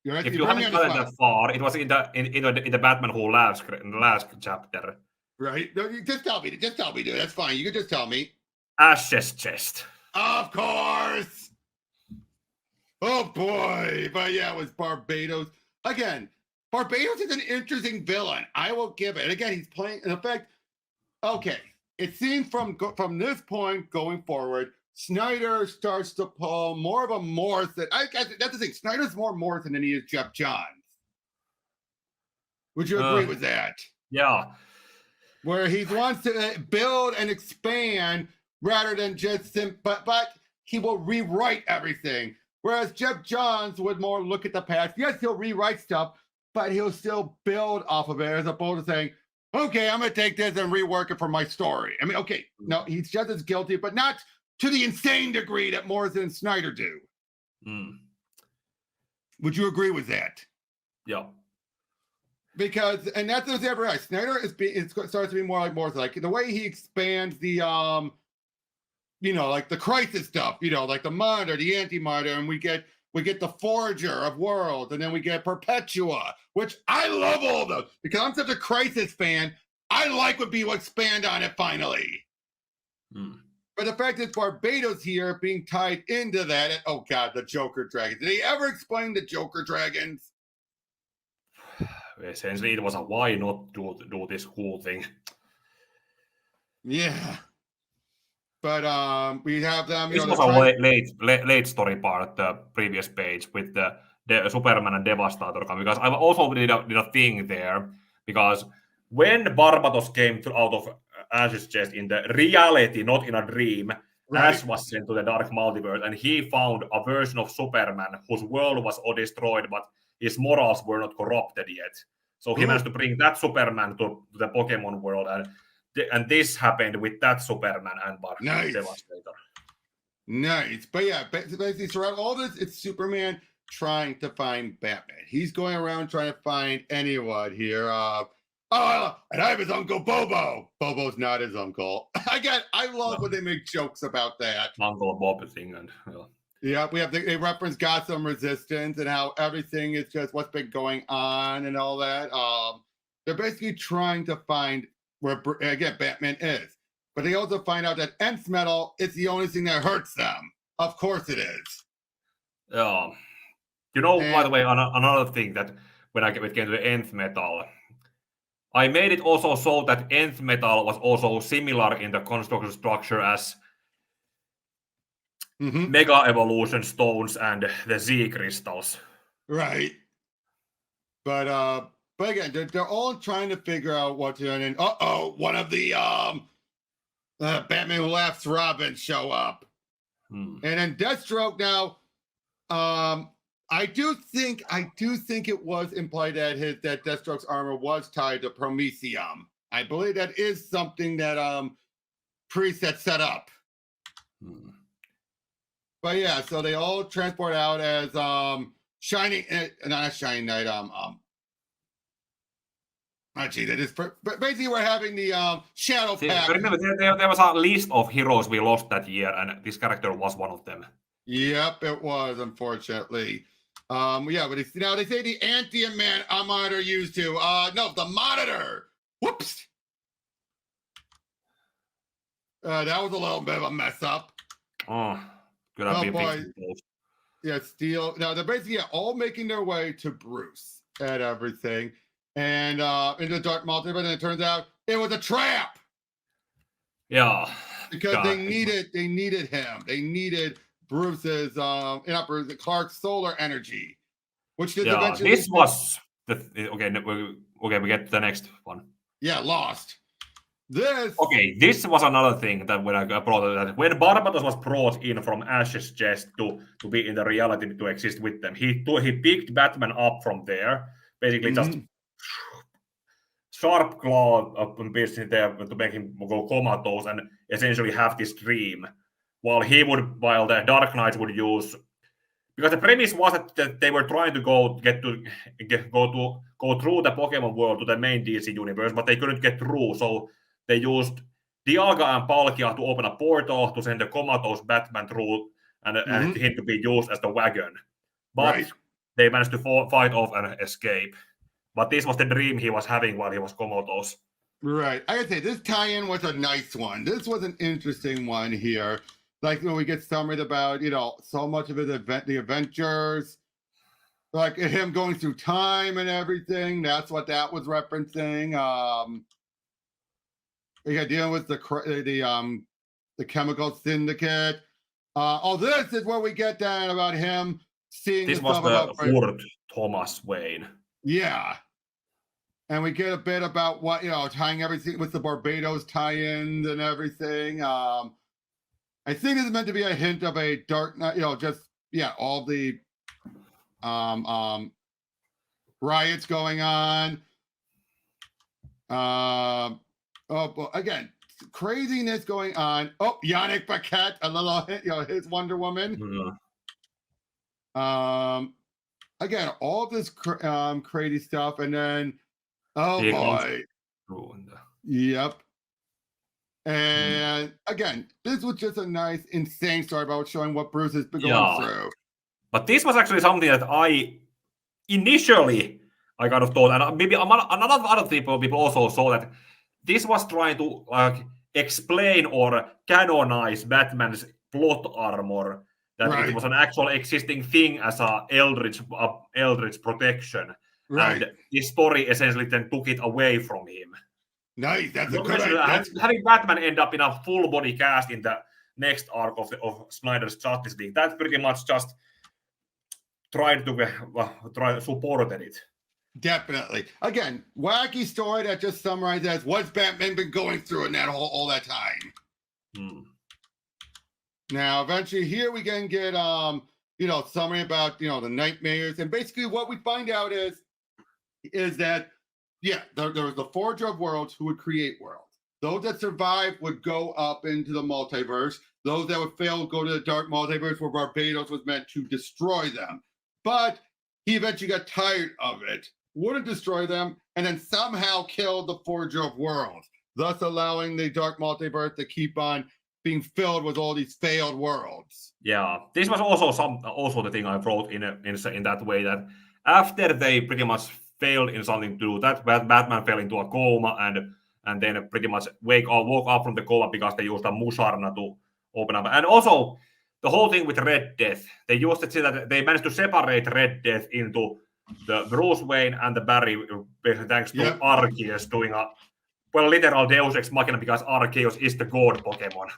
If you haven't gotten that far, it was in the Batman Who Laughs in the last chapter. Right? No, just tell me. Just tell me, dude. That's fine. You can just tell me. Ash's chest. Of course. Oh boy. But yeah, it was Barbatos. Again, Barbatos is an interesting villain. I will give it. And again, he's playing in effect. Okay. It seems from this point going forward, Snyder starts to pull more of a Morrison. I guess that's the thing. Snyder's more Morrison than he is Jeff Johns. Would you agree with that? Yeah. Where he wants to build and expand rather than just but he will rewrite everything. Whereas Jeff Johns would more look at the past. Yes, he'll rewrite stuff, but he'll still build off of it as opposed to saying, okay, I'm going to take this and rework it for my story. I mean, okay, no, he's just as guilty, but not to the insane degree that Morrison and Snyder do. Would you agree with that? Yeah. Because, and that's what's ever right. Snyder starts to be more like Morrison. Like the way he expands the, like the crisis stuff, like the Monitor, the Anti-Monitor, and we get the Forger of Worlds, and then we get Perpetua, which I love all of those. Because I'm such a Crisis fan, I like when people expand on it finally. But the fact that Barbatos here being tied into that, and oh god, the Joker Dragons. Did he ever explain the Joker Dragons? Essentially, it was a why not do this cool thing. Yeah. But we have them. This was a late story part, the previous page with the Superman and Devastator coming, because I also did a thing there, because when Barbatos came out of Ash's chest in the reality, not in a dream, Ash was sent to the Dark Multiverse, and he found a version of Superman whose world was all destroyed, but his morals were not corrupted yet. So he managed to bring that Superman to the Pokemon world, and this happened with that Superman and Devastator. Nice. But yeah, basically throughout all this, it's Superman trying to find Batman. He's going around trying to find anyone here. And I have his uncle Bobo. Bobo's not his uncle. I love when they make jokes about that. Uncle Bob thing. Yeah, they reference Gotham Resistance and how everything is just what's been going on and all that. They're basically trying to find where, again, Batman is. But they also find out that nth metal is the only thing that hurts them. Of course it is. By the way, another thing that when I came to the nth metal, I made it also so that nth metal was also similar in the construction structure as Mega Evolution Stones and the Z Crystals. Right. But again, they're all trying to figure out what to do. And one of the Batman Who Laughs Robin show up. And then Deathstroke now. I do think it was implied that Deathstroke's armor was tied to Promethium. I believe that is something that Priest had set up. But yeah, so they all transport out as Shining, not Shining Knight. But basically we're having the Shadow Pact. Remember, there was a list of heroes we lost that year, and this character was one of them. Yep, it was, unfortunately. Yeah, but now they say the anti-man monitor used to. No, the monitor. Whoops. That was a little bit of a mess up. Oh, could have been boy. Yeah, Steel. Now they're basically all making their way to Bruce and everything, and into the Dark Multiverse. And it turns out it was a trap. Yeah, because they needed him. They needed Bruce's Clark's solar energy, which is eventually. This was okay. We get to the next one. Yeah, Lost. This was another thing that when I brought that when Barbatos was brought in from Ash's chest to be in the reality to exist with them, he picked Batman up from there, basically just sharp claw up and business there to make him go comatose and essentially have this dream, while the Dark Knights would use, because the premise was that they were trying to go through the Pokemon world to the main DC universe, but they couldn't get through, so they used Dialga and Palkia to open a portal to send the comatose Batman through and him to be used as the wagon. But they managed to fight off and escape. But this was the dream he was having while he was comatose. Right. I gotta say, this tie-in was a nice one. This was an interesting one here. Like when we get summarized about, so much of the adventures, like him going through time and everything. That's what that was referencing. Dealing with the chemical syndicate. This is where we get down about him seeing this was the Ford Thomas Wayne. Yeah. And we get a bit about what, tying everything with the Barbatos tie-ins and everything. I think this is meant to be a hint of a Dark Knight, all the riots going on. Again, craziness going on. Yannick Paquette, a little hint, his Wonder Woman. Again, all this crazy stuff, and then boy, yep. And again, this was just a nice, insane story about showing what Bruce has been going through. But this was actually something that I initially kind of thought, and maybe other people also saw that this was trying to explain or canonize Batman's plot armor, that it was an actual existing thing as a Eldritch protection. Right. And this story essentially then took it away from him. Nice, that's a good idea. Having Batman end up in a full body cast in the next arc of Snyder's Justice League, that pretty much just tried to support it. Definitely. Again, wacky story that just summarizes what's Batman been going through in that all that time. Now, eventually, here we can get summary about the nightmares, and basically what we find out is that there was the Forger of Worlds who would create worlds. Those that survived would go up into the multiverse. Those that would fail would go to the Dark Multiverse, where Barbatos was meant to destroy them. But he eventually got tired of it, wouldn't destroy them, and then somehow killed the Forger of Worlds, thus allowing the Dark Multiverse to keep on being filled with all these failed worlds. Yeah, this was also the thing I wrote in that way, that after they pretty much failed in something to do that, Batman fell into a coma and then pretty much woke up from the coma because they used a Musarna to open up. And also the whole thing with Red Death, they used to say that they managed to separate Red Death into the Bruce Wayne and the Barry, thanks to Arceus doing a literal Deus Ex Machina, because Arceus is the god Pokemon.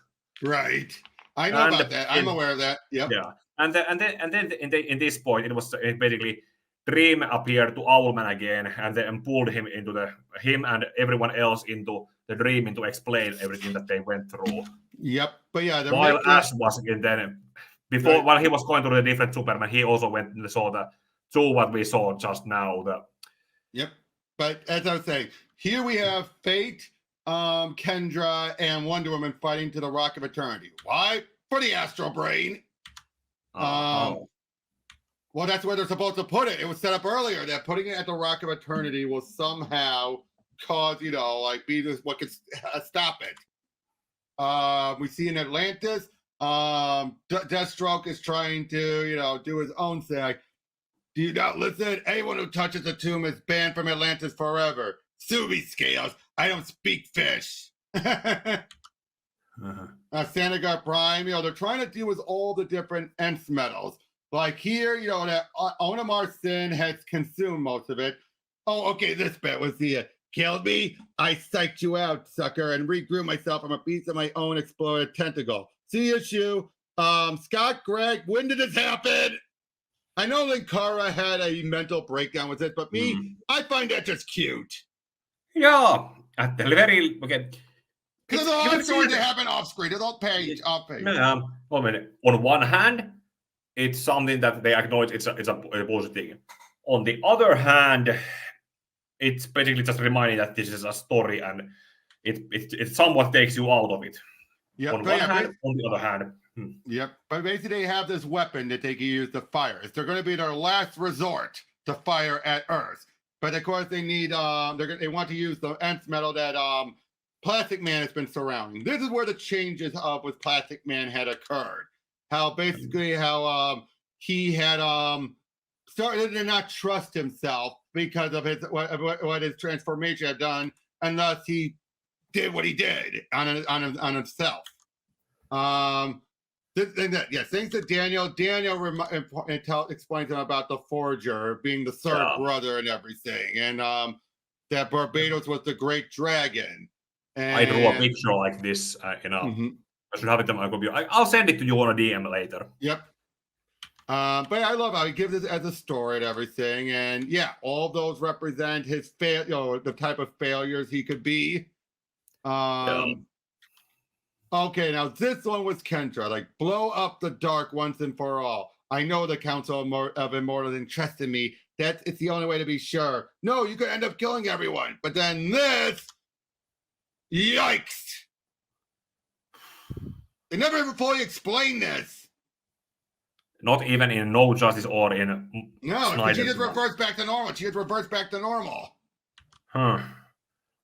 Right. I know about that. I'm aware of that. Yep. Yeah. And then in this point, it was basically Dream appeared to Owlman again, and then pulled him and everyone else into the dream to explain everything that they went through. Yep, but yeah, While Ash was then while he was going through the different Superman, he also went and saw what we saw just now. Yep, but as I was saying, here we have Fate, Kendra, and Wonder Woman fighting to the Rock of Eternity. Why? For the Astral Brain. Well, that's where they're supposed to put it. It was set up earlier that putting it at the Rock of Eternity will somehow cause, be this what could stop it. We see in Atlantis, Deathstroke is trying to, do his own thing. Like, do you not listen? Anyone who touches the tomb is banned from Atlantis forever. Sue me, Scales. I don't speak fish. Sanagar Prime, they're trying to deal with all the different Nth metals. Like here, that Onamar Sin has consumed most of it. Oh, okay, this bit was the killed me. I psyched you out, sucker, and regrew myself from a piece of my own exploded tentacle. See issue. Scott, Greg, when did this happen? I know Linkara had a mental breakdown with it, but I find that just cute. Yeah, at the very okay. Because it's going to happen off screen. It's off page. On one hand, it's something that they acknowledge it's a bullshit thing. On the other hand, it's basically just reminding that this is a story and it somewhat takes you out of it. Yep, on one hand, on the other hand. Yep, but basically they have this weapon that they can use to fire. They're going to be their last resort to fire at Earth. But of course they need, they want to use the Nth metal that Plastic Man has been surrounding. This is where the changes with Plastic Man had occurred. How basically he had started to not trust himself because of his what his transformation had done, and thus he did what he did on himself. Thanks to Daniel. Daniel explains to him about the Forger being the third brother and everything, and that Barbatos was the great dragon. And I drew a picture like this, I should have it on my computer. I'll send it to you on a DM later. Yep. But I love how he gives it as a story and everything. And yeah, all those represent his the type of failures he could be. Okay, now this one was Kendra. Like, blow up the dark once and for all. I know the Council of Immortals entrusted me. It's the only way to be sure. No, you could end up killing everyone. But then this... Yikes! They never ever fully explained this. Not even in No Justice or in No, she just reverts back to normal.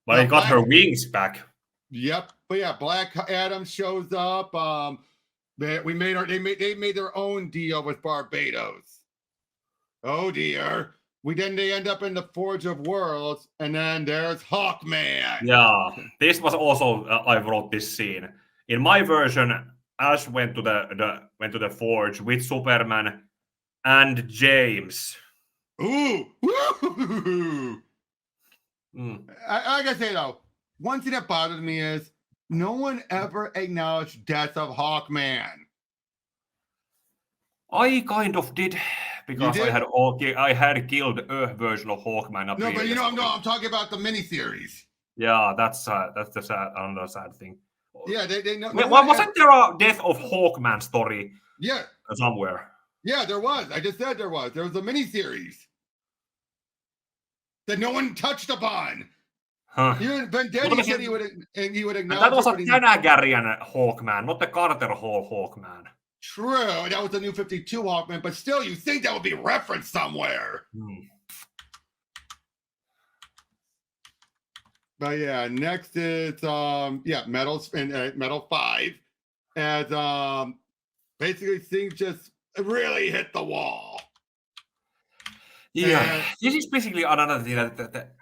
But it got her wings back. Yep. But yeah, Black Adam shows up. They made their own deal with Barbatos. Oh dear. They end up in the Forge of Worlds, and then there's Hawkman. Yeah, this was also I wrote this scene. In my version, Ash went to the Forge with Superman and James. Ooh! I gotta say though, one thing that bothers me is no one ever acknowledged death of Hawkman. I kind of did. Because I had killed a version of Hawkman. No, but I'm talking about the miniseries. Yeah, that's the another sad thing. Yeah, they know. Wasn't there a death of Hawkman story? Yeah, somewhere. Yeah, there was. I just said there was. There was a miniseries that no one touched upon. Huh. Vendetti said he would acknowledge. That was a Tanagarian Hawkman, not the Carter Hall Hawkman. True, that was the New 52 Hawkman, but still, you think that would be referenced somewhere. But yeah, next is Metal 5, as basically things just really hit the wall. Yeah, this is basically another thing that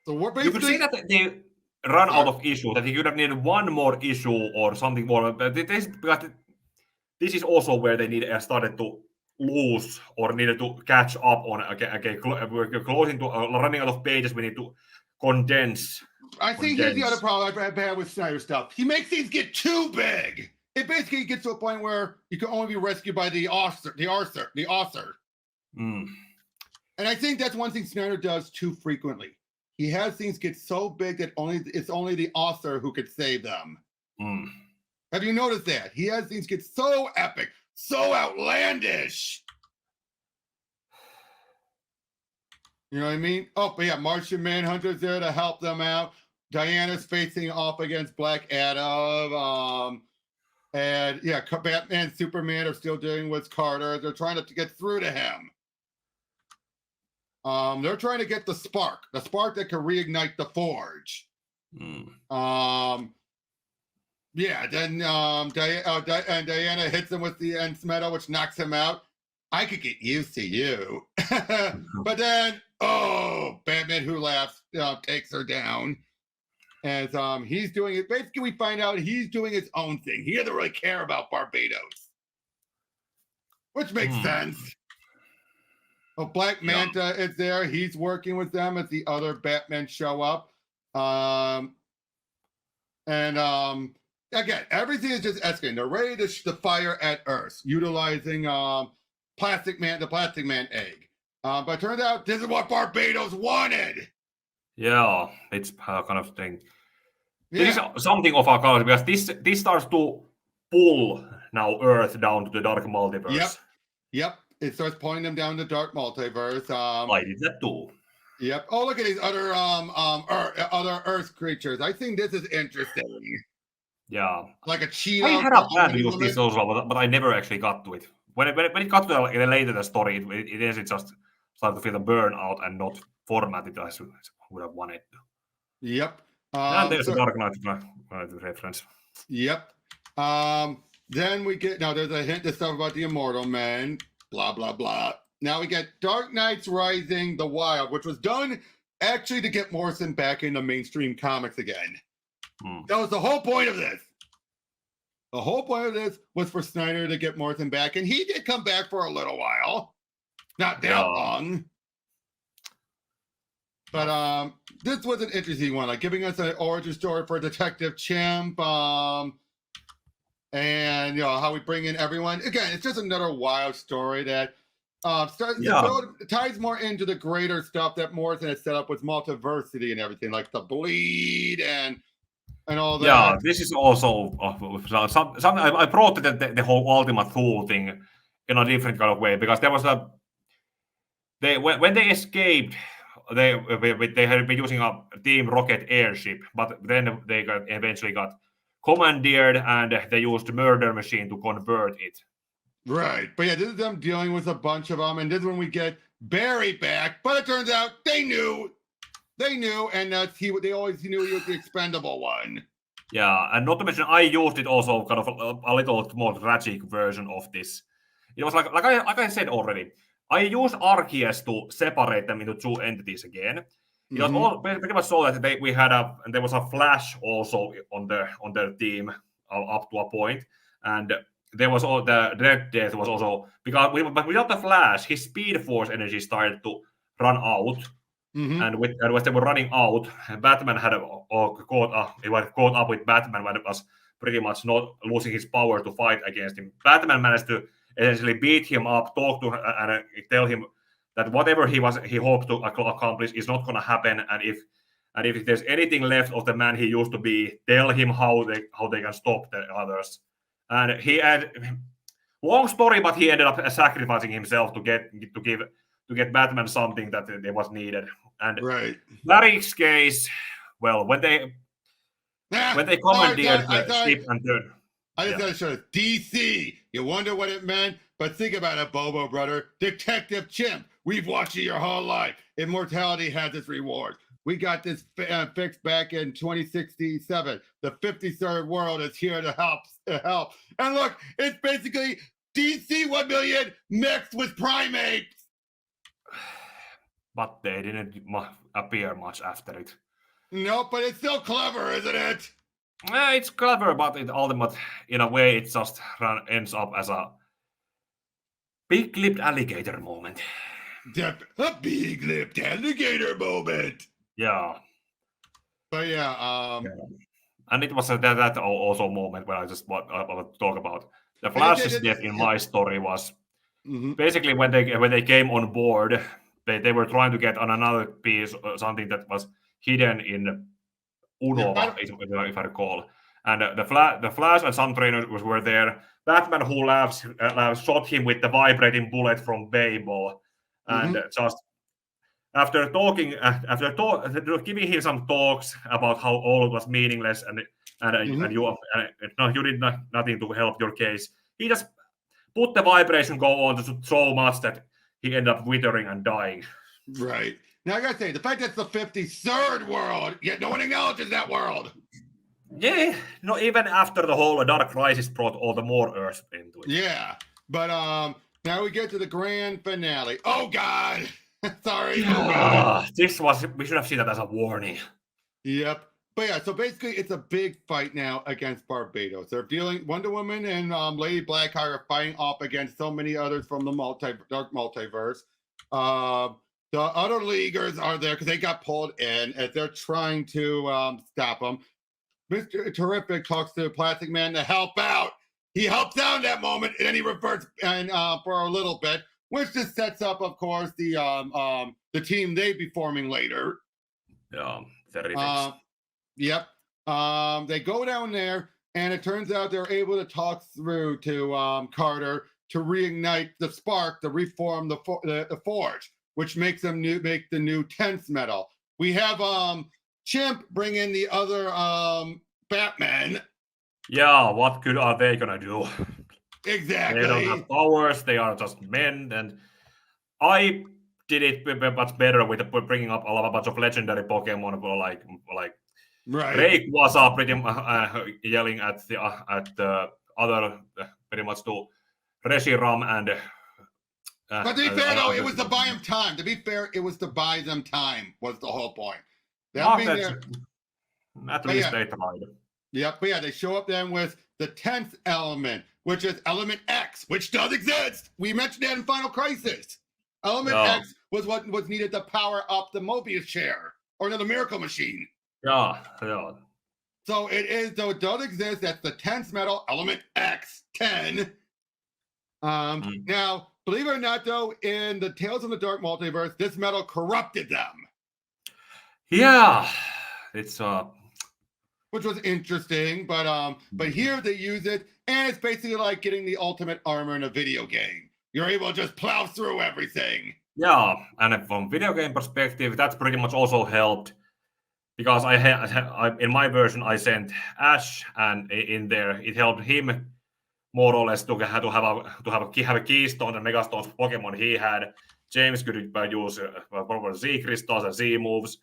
so we're you could see that they run out of issues. That you could have needed one more issue or something more. But this is also where they started to lose or needed to catch up on. We're closing to running out of pages. We need to condense. I think here's the other problem I've had with Snyder stuff. He makes things get too big. It basically gets to a point where you can only be rescued by the author. And And I think that's one thing Snyder does too frequently. He has things get so big that it's only the author who could save them. Have you noticed that? He has things get so epic, so outlandish. You know what I mean? Oh, but yeah, Martian Manhunter's there to help them out. Diana's facing off against Black Adam. And yeah, Batman and Superman are still dealing with Carter. They're trying to get through to him. They're trying to get the spark that can reignite the forge. Yeah, then Diana hits him with the Ents metal, which knocks him out. I could get used to you. But then, Batman Who Laughs takes her down. As he's doing it, basically we find out he's doing his own thing. He doesn't really care about Barbatos, which makes sense. Oh, Black Manta is there. He's working with them as the other Batmen show up. Again, everything is just escalating. They're ready to fire at Earth, utilizing the Plastic Man egg. But it turns out this is what Barbatos wanted. Yeah, it's kind of thing. Yeah. This is something of our color because this starts to pull now Earth down to the Dark Multiverse. Yep. It starts pulling them down to Dark Multiverse. I did that too. Yep. Oh, look at these other other Earth creatures. I think this is interesting. Yeah. Like a cheetah. I had a plan to use this also, but I never actually got to it. When it got to the later the story, it just started to feel the burnout and not formatted as I would have wanted to. Yep. And there's a Dark Knight reference. Yep. Then we get there's a hint to stuff about the Immortal Men. Blah blah blah. Now we get Dark Knights Rising: The Wild, which was done actually to get Morrison back into mainstream comics again. That was the whole point of this. The whole point of this was for Snyder to get Morrison back, and he did come back for a little while. Not that long. But this was an interesting one, like giving us an origin story for Detective Chimp, and how we bring in everyone. Again, it's just another wild story that ties more into the greater stuff that Morrison has set up with multiversity and everything, like the bleed and all that. Yeah, this is also something I brought the whole Ultimate Tool thing in a different kind of way because there was when they escaped. They had been using a Team Rocket airship, but then they eventually got commandeered and they used Murder Machine to convert it. Right. But yeah, this is them dealing with a bunch of them, and this is when we get Barry back, but it turns out they knew, and they always knew he was the expendable one. Yeah, and not to mention, I used it also kind of a little more tragic version of this. It was like I said already, I used Arceus to separate them into two entities again. It was all pretty much so that there was a Flash also on their team up to a point, and there was all the Red Death was also but without the Flash, his Speed Force energy started to run out, and as they were running out, Batman had caught up with Batman when it was pretty much not losing his power to fight against him. Batman managed to essentially beat him up, talk to and tell him that whatever he hoped to accomplish is not going to happen, and if there's anything left of the man he used to be, tell him how they can stop the others. And he had long story, but he ended up sacrificing himself to get Batman something that it was needed. And Larry's case, well, when they commandeered the ship and turned. I just got to show this. DC. You wonder what it meant? But think about it, Bobo, brother. Detective Chimp. We've watched it your whole life. Immortality has its reward. We got this fixed back in 2067. The 53rd world is here to help. And look, it's basically DC 1 million mixed with primates. But they didn't appear much after it. No, but it's still clever, isn't it? It's clever, but in a way, it just ends up as a big-lipped alligator moment. A big-lipped alligator moment. Yeah. But yeah. And it was that also moment where I just want to talk about. The Flash's death in my story was basically when they came on board. they were trying to get on another piece, something that was hidden in Unova, if I recall. And the Flash and some trainers were there. Batman, who laughs, shot him with the vibrating bullet from Babel. And just after giving him some talks about how all was meaningless and you did nothing to help your case, he just put the vibration go on so much that he ended up withering and dying. Right. Now I gotta say, the fact that it's the 53rd world, yet no one acknowledges that world. Yeah, no, even after the whole Dark Crisis brought all the more Earth into it. Yeah, but now we get to the grand finale. Oh God, sorry. We should have seen that as a warning. Yep. But yeah, so basically it's a big fight now against Barbatos. They're dealing, Wonder Woman and Lady Blackheart are fighting off against so many others from the Dark Multiverse. The other Leaguers are there because they got pulled in as they're trying to stop them. Mr. Terrific talks to the Plastic Man to help out. He helps out in that moment, and then he reverts and for a little bit, which just sets up, of course, the team they'd be forming later. Yep. They go down there, and it turns out they're able to talk through to Carter to reignite the spark to reform the forge, which makes them make the new tense metal. We have Chimp bring in the other Batman. Yeah, what good are they gonna do? Exactly. They don't have powers. They are just men, and I did it much better with bringing up a bunch of legendary Pokemon, like right. Drake was pretty yelling at the other pretty much to Reshiram and. But to be fair, though, it was to buy them time. To be fair, it was to buy them time. Was the whole point. At least they tried. Yep, but yeah, they show up then with the 10th element, which is Element X, which does exist. We mentioned that in Final Crisis. Element X was what was needed to power up the Mobius chair or the Miracle Machine. Yeah. So it does exist. That's the 10th metal, Element X10. Now, believe it or not, though, in the Tales of the Dark Multiverse, this metal corrupted them. Yeah, it's which was interesting, but here they use it, and it's basically like getting the ultimate armor in a video game. You're able to just plow through everything. Yeah, and from video game perspective, that's pretty much also helped because I in my version I sent Ash, and in there it helped him more or less to have a keystone and Megastone's Pokemon he had. James could use proper Z crystals and Z moves,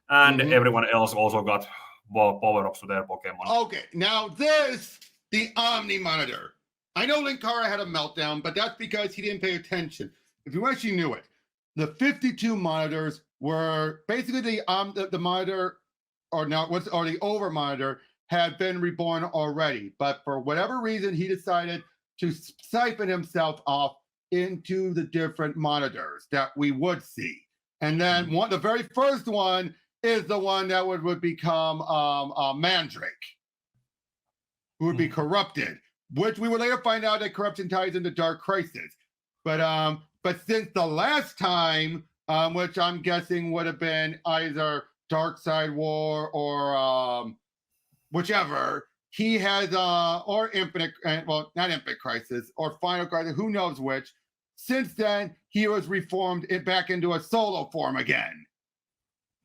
and everyone else also got power-ups to their Pokemon. Okay, now the Omni Monitor. I know Linkara had a meltdown, but that's because he didn't pay attention. If you actually knew it, the 52 monitors were basically the monitor, or the over monitor had been reborn already. But for whatever reason, he decided to siphon himself off into the different monitors that we would see. And then the very first one is the one that would become Mandrake, who would be corrupted, which we would later find out that corruption ties into Dark Crisis. But since the last time, which I'm guessing would have been either Dark Side War or whichever, he has or Infinite, well, not Infinite Crisis or Final Crisis, who knows which. Since then, he was reformed back into a solo form again.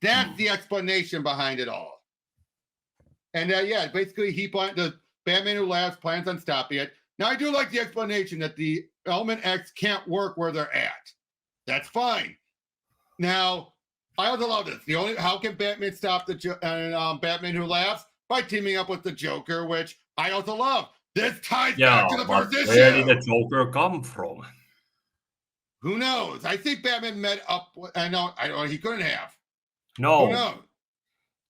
That's the explanation behind it all. And yeah, basically the Batman Who Laughs plans on stopping it. Now, I do like the explanation that the Element X can't work where they're at. That's fine. Now, I also love this. How can Batman stop the Batman Who Laughs? By teaming up with the Joker, which I also love. This ties back to the first issue. Where did the Joker come from? Who knows? I think Batman met up. I know he couldn't have. No. Who knows?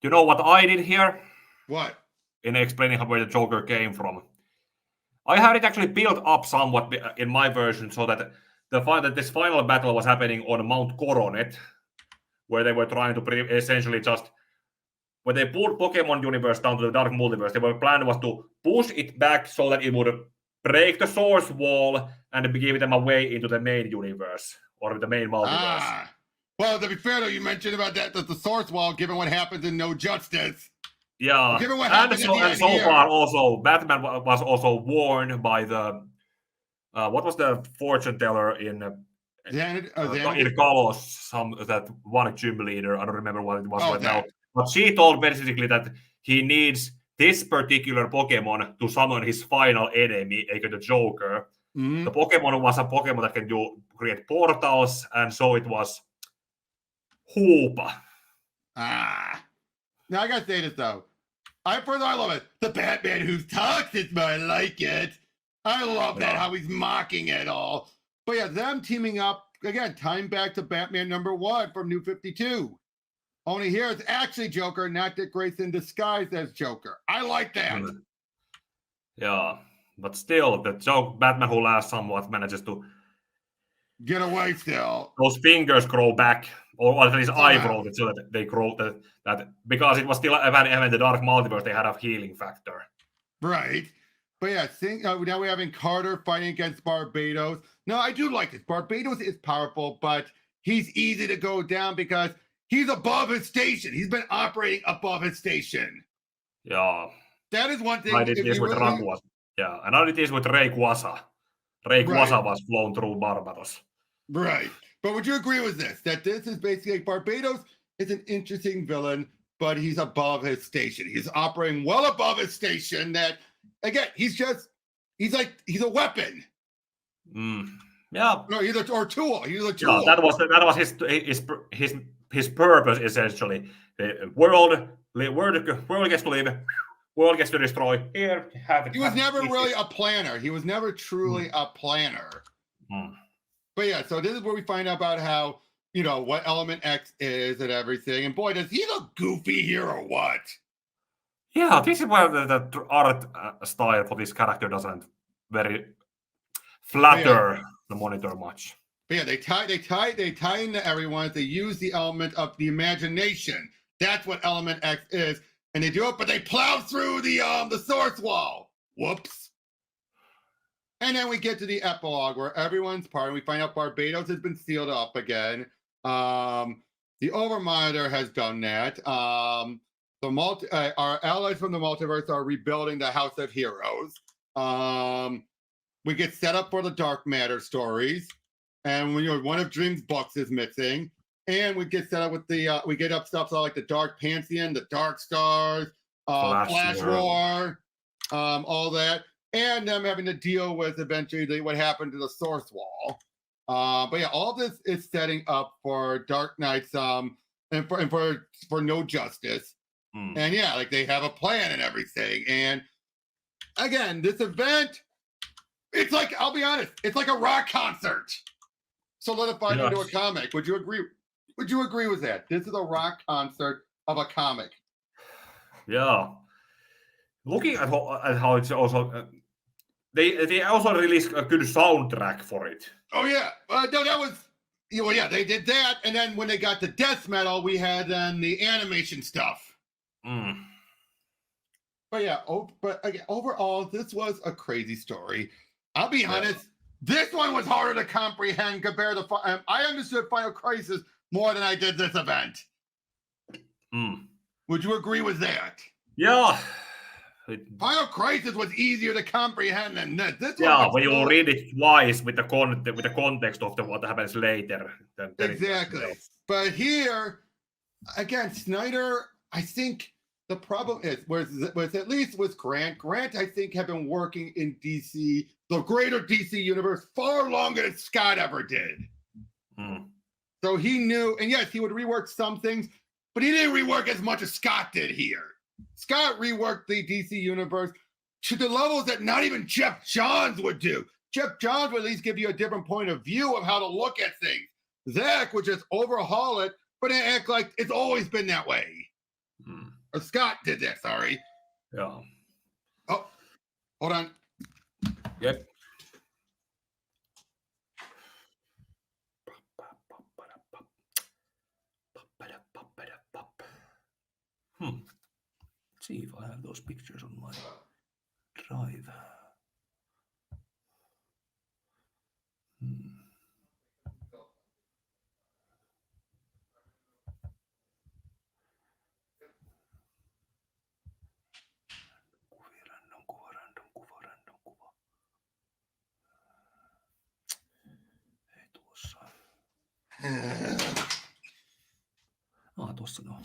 You know what I did here? What? In explaining where the Joker came from. I had it actually built up somewhat in my version so that this final battle was happening on Mount Coronet, where they were trying to essentially just, when they pulled Pokemon universe down to the Dark Multiverse, their plan was to push it back so that it would break the source wall and give them a way into the main universe or the main multiverse. Well, to be fair though, you mentioned about that the source wall, given what happens in No Justice. Yeah, Given what and happened at the so end so here. far also Batman was also warned by the what was the fortune teller in Kalos, that one gym leader. I don't remember what it was now, but she told basically that he needs this particular Pokemon to summon his final enemy, aka the Joker. Mm-hmm. The Pokemon was a Pokemon that can create portals, and so it was Hoopa. Now I gotta say this though. I love it. The Batman who talks is more like it. I love that, how he's mocking it all. But yeah, them teaming up, again, time back to Batman #1 from New 52. Only here it's actually Joker, not Dick Grayson disguised as Joker. I like that. Yeah, but still, the Batman who lasts somewhat manages to get away still. Those fingers grow back, or at least eyebrows, so that they grow that because it was still even the Dark Multiverse, they had a healing factor. Right. But yeah, now we're having Carter fighting against Barbatos. No, I do like this. Barbatos is powerful, but he's easy to go down because he's above his station. He's been operating above his station. Yeah. That is one thing. I did this with Rayquaza. Yeah, and I did this with Rayquaza. Rayquaza was flown through Barbatos. Right. But would you agree with this? That this is basically Barbatos is an interesting villain, but he's above his station. He's operating well above his station. That again, he's a weapon. Yeah. No, he's a tool. He's a tool. Yeah, that was his purpose essentially. The world gets to live. World gets to destroy. Here, he was never really a planner. He was never truly a planner. But yeah, so this is where we find out about how, what Element X is and everything. And boy, does he look goofy here or what? Yeah, this is where the art style for this character doesn't very flatter the monitor much. But yeah, they tie into everyone. They use the element of the imagination. That's what Element X is. And they do it, but they plow through the source wall. Whoops. And then we get to the epilogue where everyone's partying. We find out Barbatos has been sealed up again. The Overmonitor has done that. Our allies from the multiverse are rebuilding the House of Heroes. We get set up for the Dark Matter stories. And one of Dream's books is missing. And we get set up with we get up stuff like the Dark Pantheon, the Dark Stars, Flash War, all that. And them having to deal with eventually what happened to the source wall. But yeah, all this is setting up for Dark Knight's and for No Justice. And yeah, like they have a plan and everything. And again, this event, it's like, I'll be honest, it's like a rock concert solidified into a comic. Would you agree? Would you agree with that? This is a rock concert of a comic. Yeah. Looking at how it's also they also released a good soundtrack for it. Oh yeah, no, that was they did that, and then when they got to death metal, we had then the animation stuff. But yeah, again, overall, this was a crazy story. I'll be honest, this one was harder to comprehend compared to. I understood Final Crisis more than I did this event. Would you agree with that? Yeah. Final Crisis was easier to comprehend than this. When you read it twice with the context of what happens later. Exactly. But here, again, Snyder, I think the problem is, was at least with Grant. Grant, I think, had been working in DC, the greater DC universe, far longer than Scott ever did. So he knew, and yes, he would rework some things, but he didn't rework as much as Scott did here. Scott reworked the DC universe to the levels that not even Jeff Johns would do. Jeff Johns would at least give you a different point of view of how to look at things. Zach would just overhaul it, but act like it's always been that way. Or Scott did that, sorry. Yeah. Oh, hold on. Yep. Let's see if I have those pictures on my drive. Tuossa no.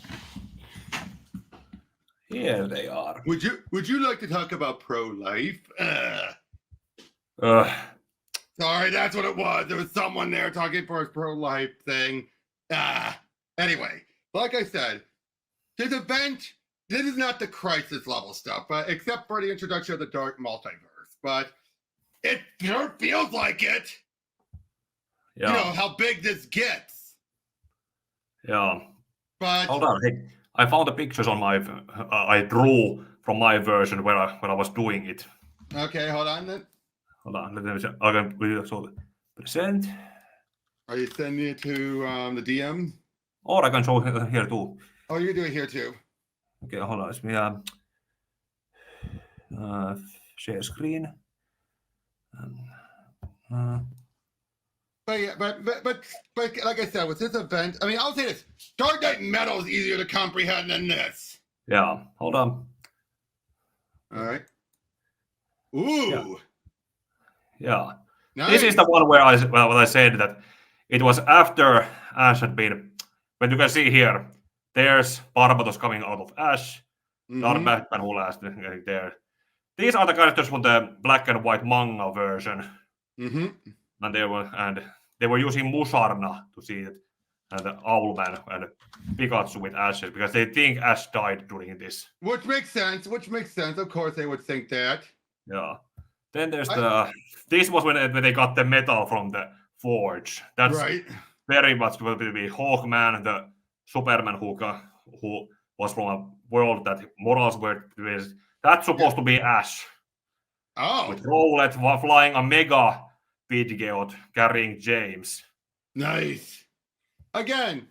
Here they are. Would you like to talk about pro-life? Ugh. Sorry, that's what it was. There was someone there talking for his pro-life thing. Anyway, like I said, this event, this is not the crisis level stuff, but except for the introduction of the Dark Multiverse. But it sure feels like it. Yeah. You know how big this gets. Yeah. But hold on, hey, I found the pictures on my. I drew from my version when I was doing it. Okay, hold on then. Hold on, let me. I can present. Are you sending it to the DM? Or I can show here too. Oh, you do it here too. Okay, hold on. Let me share screen. But yeah, but like I said, with this event, I mean, I'll say this: Dark Knight Metal is easier to comprehend than this. Yeah, hold on. All right. Ooh. Yeah. Nice. This is the one where I said that it was after Ash had been. But you can see here, there's Barbatos coming out of Ash. Dark Batman who last there. These are the characters from the black and white manga version. And they were using Musarna to see it, and the Owlman and Pikachu with ashes because they think Ash died during this. Which makes sense. Of course, they would think that. Yeah. Then there's this was when they got the metal from the forge. That's right. Very much will be Hawkman, the Superman who was from a world that morals were. That's supposed to be Ash. Oh. With Rowlet flying a mega Pidgeot carrying James. Nice. Again.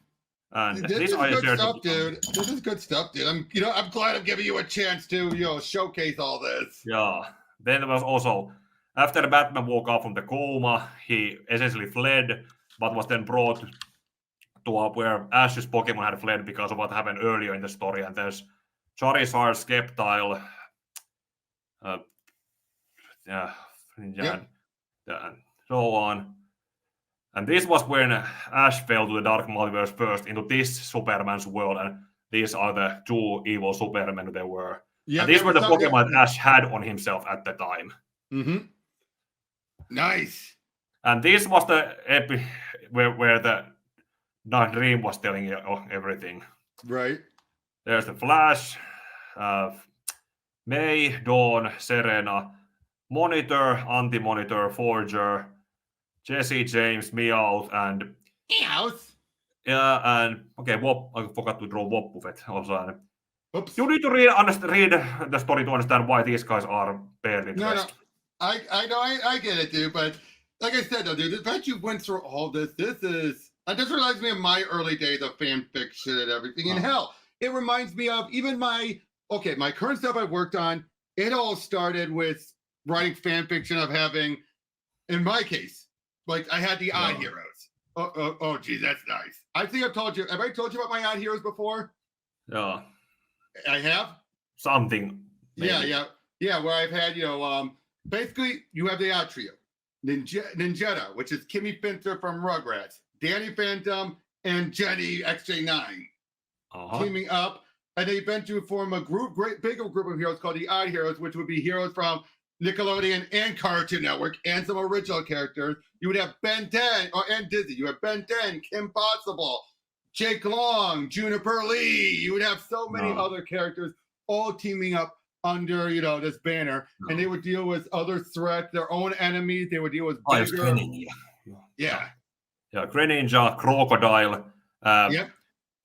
And this is good stuff, dude. This is good stuff, dude. I'm glad I'm giving you a chance to, showcase all this. Yeah. Then there was also after Batman woke up from the coma, he essentially fled, but was then brought to where Ash's Pokemon had fled because of what happened earlier in the story. And there's Charizard, Sceptile, and so on. And this was when Ash fell to the Dark Multiverse first into this Superman's world, and these are the two evil Supermen there were. Yeah, and these were the Pokemon Ash had on himself at the time. Nice. And this was the epic where the Dream was telling you everything. Right. There's the Flash, May, Dawn, Serena, Monitor, Anti-Monitor, Forger, Jesse, James, Meowth, and Meowth. Yeah, and okay, I forgot to draw Wobbuffet also. Oops. You need to read the story to understand why these guys are barely dressed. No, I get it, dude. But like I said, though, dude, the fact you went through all this this reminds me of my early days of fan fiction and everything. And hell, it reminds me of even my current stuff I've worked on. It all started with writing fan fiction of having, in my case, like I had the odd heroes. Oh, geez, that's nice. I think I've told you. Have I told you about my odd heroes before? Yeah. I have? Something. Maybe. Yeah, where I've had, basically you have the odd trio. Ninjetta, which is Kimmy Finster from Rugrats, Danny Phantom, and Jenny XJ9 teaming up, and they eventually form a bigger group of heroes called the Odd Heroes, which would be heroes from Nickelodeon and Cartoon Network, and some original characters. You would have Ben 10 and Disney. You have Ben 10, Kim Possible, Jake Long, Juniper Lee. You would have so many other characters all teaming up under this banner, and they would deal with other threats, their own enemies. They would deal with bigger. Yeah, Greninja, Crocodile. Yep.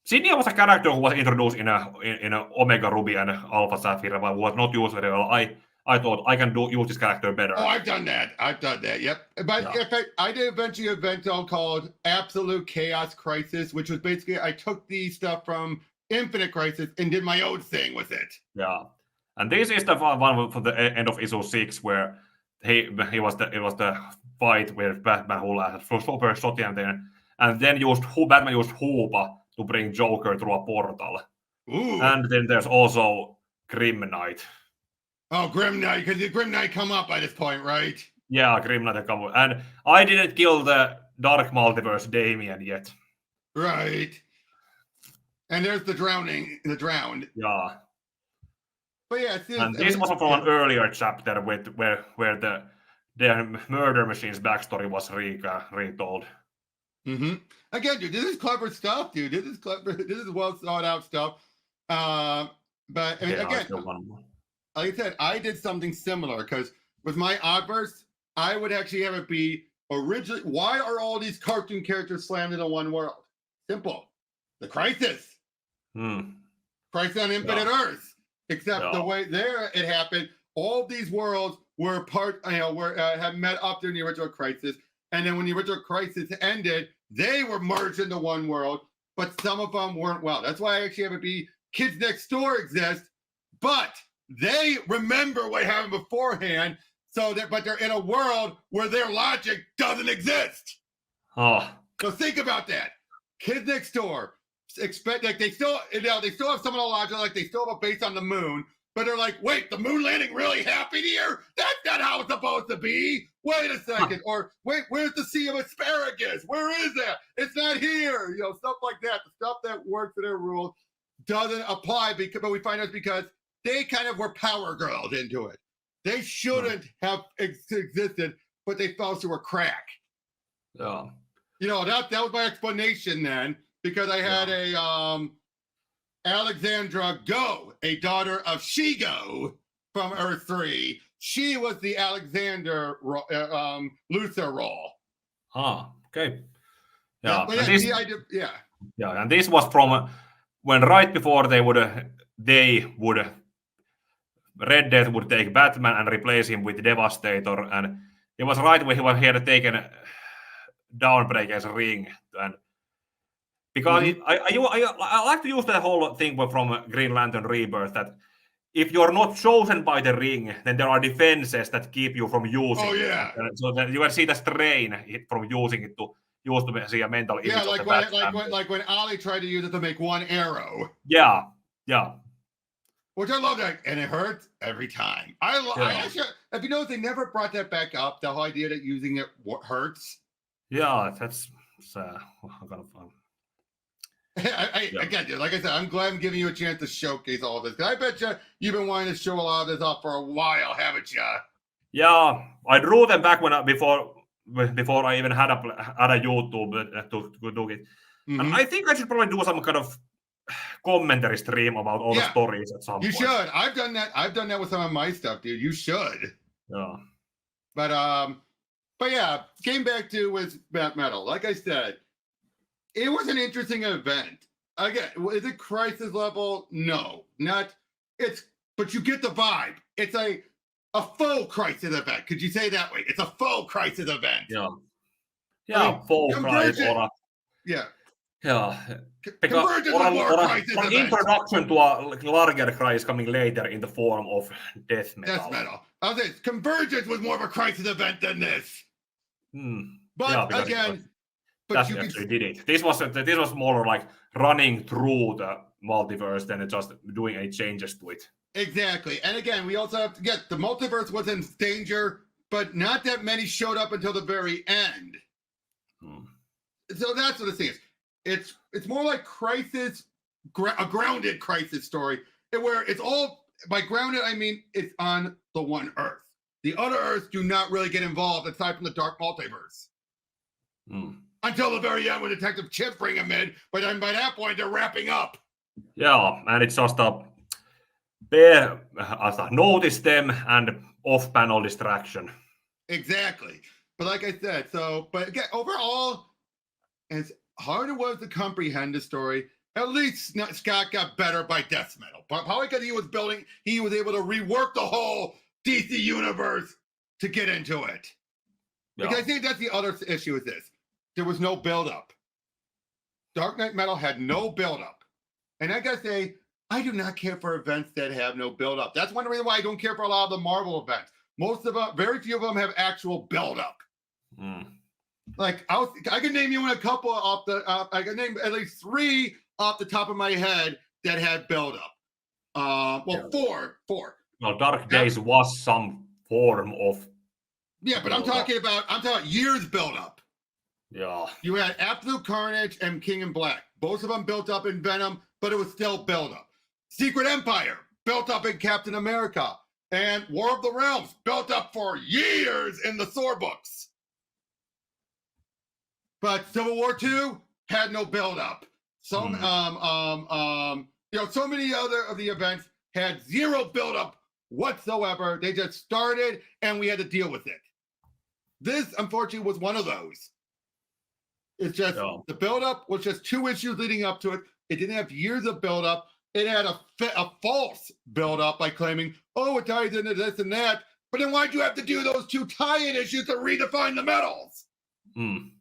Sydney was a character who was introduced in a Omega Ruby and Alpha Sapphire, but was not used very well. I thought I can use this character better. Oh, I've done that. Yep. But in fact, I did eventually an event called Absolute Chaos Crisis, which was basically I took the stuff from Infinite Crisis and did my own thing with it. Yeah. And this is the one for the end of issue 6 where it was the fight where Batman who had super shot him there, and then Batman used Hoopa to bring Joker through a portal. Ooh. And then there's also Grim Knight. Oh, Grim Knight, because the Grim Knight come up by this point, right? Yeah, Grim Knight come up. And I didn't kill the Dark Multiverse Damien yet. Right. And there's the drowned. Yeah. But yeah, it's just, And this was from an earlier chapter where the murder machine's backstory was retold. Mm-hmm. Again, dude, this is clever stuff, dude. This is clever. This is well thought out stuff. But I mean, again, like I said, I did something similar because with my Oddverse, I would actually have it be originally. Why are all these cartoon characters slammed into one world? Simple. The Crisis. Crisis on Infinite Earth. Except the way there it happened, all these worlds were had met up during the original Crisis. And then when the original Crisis ended, they were merged into one world, but some of them weren't well. That's why I actually have it be Kids Next Door exist, but they remember what happened beforehand, but they're in a world where their logic doesn't exist. Oh. So think about that. Kids Next Door expect like they still have some of the logic, like they still have a base on the moon, but they're like, wait, the moon landing really happened here? That's not how it's supposed to be. Wait a second. Or wait, where's the Sea of Asparagus? Where is that? It's not here. Stuff like that. The stuff that works for their rules doesn't apply, but we find out because they kind of were power girls into it. They shouldn't have existed, but they fell through a crack. Yeah. That was my explanation then, because I had a Alexandra Go, a daughter of Shigo from Earth 3. She was the Alexander Luther role. Okay. Yeah. And this was from when right before Red Death would take Batman and replace him with Devastator, and it was right when he had taken Dawnbreaker's ring, and because I like to use that whole thing from Green Lantern Rebirth that if you're not chosen by the ring, then there are defenses that keep you from using it. So that you can see the strain from using it to see a mental image of the Batman. like when Ollie tried to use it to make one arrow. Yeah. Which I love that, and it hurts every time. I actually, if you notice, they never brought that back up. The whole idea that using it hurts. Yeah, that's kind of fun. Again, dude, like I said, I'm glad I'm giving you a chance to showcase all of this. I bet you've been wanting to show a lot of this off for a while, haven't you? Yeah, I drew them back before I even had a YouTube to do it. Mm-hmm. And I think I should probably do some kind of commentary stream about all the stories at some point. You should. I've done that with some of my stuff, dude. You should. Yeah. But yeah, came back to with Metal. Like I said, it was an interesting event. Again, is it crisis level? No, not. But you get the vibe. It's a faux crisis event. Could you say that way? It's a faux crisis event. Yeah. Faux crisis. Yeah. Because an introduction to a larger crisis coming later in the form of death metal. I was saying Convergence was more of a crisis event than this. But again, you actually did it. This was more like running through the multiverse than just doing any changes to it. Exactly. And again, we also have to get the multiverse was in danger, but not that many showed up until the very end. So that's what this is. It's more like crisis, a grounded crisis story, where it's all, by grounded, I mean it's on the one Earth. The other Earths do not really get involved aside from the Dark Multiverse. Until the very end when Detective Chip bring him in, but then by that point they're wrapping up. Yeah, and it's just there as a notice them and off-panel distraction. Exactly. But like I said, but again, overall, as hard it was to comprehend the story, at least Scott got better by death metal. But probably because he was able to rework the whole DC universe to get into it. Yeah. Because I think that's the other issue with this. There was no build-up. Dark Knight Metal had no build-up. And I gotta say, I do not care for events that have no build-up. That's one reason why I don't care for a lot of the Marvel events. Very few of them have actual build-up. Like I can name you a couple I can name at least 3 off the top of my head that had build-up. Four. Well, Dark Days was some form of. Yeah, but I'm talking about years build-up. Yeah. You had Absolute Carnage and King in Black. Both of them built up in Venom, but it was still built up. Secret Empire built up in Captain America. And War of the Realms built up for years in the Thor books. But Civil War II had no build up. So many other of the events had zero build up whatsoever. They just started and we had to deal with it. This, unfortunately, was one of those. It's just the build-up was just 2 issues leading up to it. It didn't have years of build-up. It had a false build-up by claiming, oh, it ties into this and that. But then why'd you have to do those 2 tie-in issues to redefine the metals? You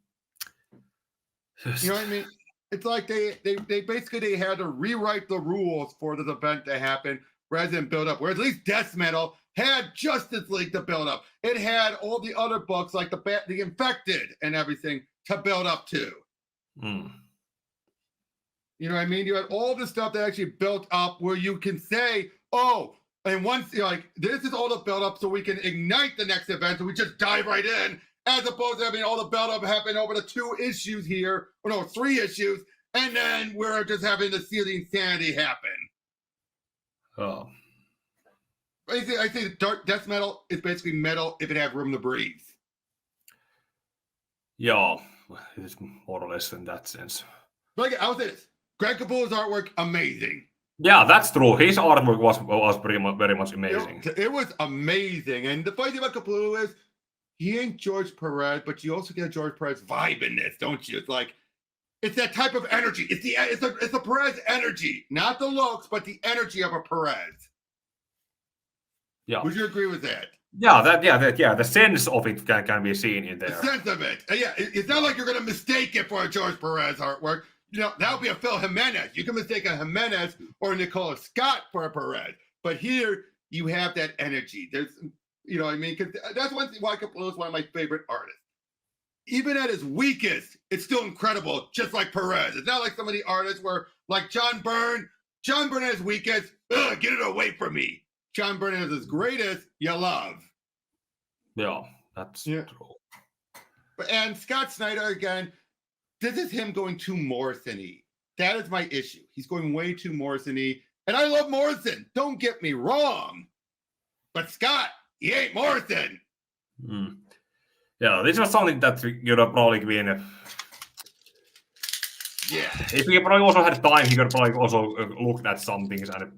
know what I mean? It's like they basically had to rewrite the rules for this event to happen rather than build up. Where at least Death Metal had Justice League to build up. It had all the other books like the Infected and everything to build up to. You know what I mean? You had all the stuff that actually built up where you can say, oh, and once you're like, this is all the build up so we can ignite the next event, so we just dive right in, as opposed to having all the build up happen over the 2 issues here, or no, 3 issues, and then we're just having to see the insanity happen. Oh. I think Death Metal is basically metal if it had room to breathe. Yeah, it's more or less in that sense. But I'll say this. Greg Capullo's artwork, amazing. Yeah, that's true. His artwork was very much amazing. It was amazing. And the funny thing about Capullo is he ain't George Perez, but you also get a George Perez vibe in this, don't you? It's like, it's that type of energy. It's a Perez energy. Not the looks, but the energy of a Perez. Yeah. Would you agree with that? Yeah, the sense of it can be seen in there. The sense of it. Yeah, it's not like you're going to mistake it for a George Perez artwork. You know, that would be a Phil Jimenez. You can mistake a Jimenez or Nicola Scott for a Perez. But here, you have that energy. There's, you know what I mean? Because that's one thing why Capullo is one of my favorite artists. Even at his weakest, it's still incredible, just like Perez. It's not like some of the artists where, like John Byrne at his weakest, get it away from me. John Byrne at his greatest, you love. Yeah, that's true. And Scott Snyder, again, this is him going too Morrison-y. That is my issue. He's going way too Morrison-y. And I love Morrison. Don't get me wrong. But Scott, he ain't Morrison. Yeah, this was something that you'd have probably been... Yeah. If he probably also had time, he could probably also looked at some things and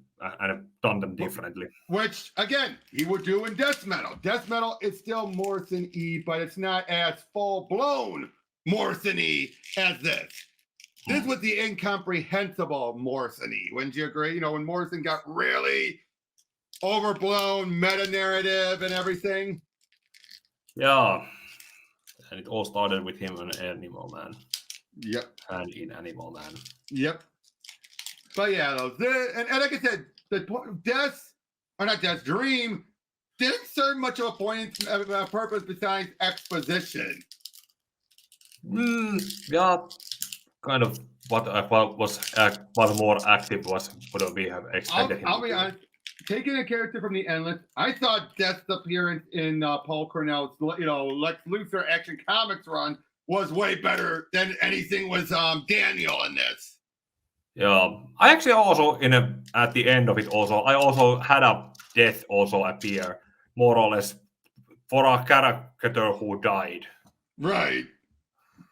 done them differently. Which, again, he would do in Death Metal. Death Metal is still Morrison-y, but it's not as full-blown Morrison-y as this. This was the incomprehensible Morrison-y. Wouldn't you agree? You know, when Morrison got really overblown meta-narrative and everything. Yeah. And it all started with him and Animal Man. Yep. And in Animal Man. Yep. But yeah, and like I said, Death's Dream didn't serve much of a point of a purpose besides exposition. Yeah, kind of what more active was what we have expected. I'll be honest. Taking a character from the Endless, I thought Death's appearance in Paul Cornell's, Lex Luthor Action Comics run was way better than anything was Daniel in this. Yeah, I actually also at the end of it I also had a Death also appear more or less for a character who died. Right,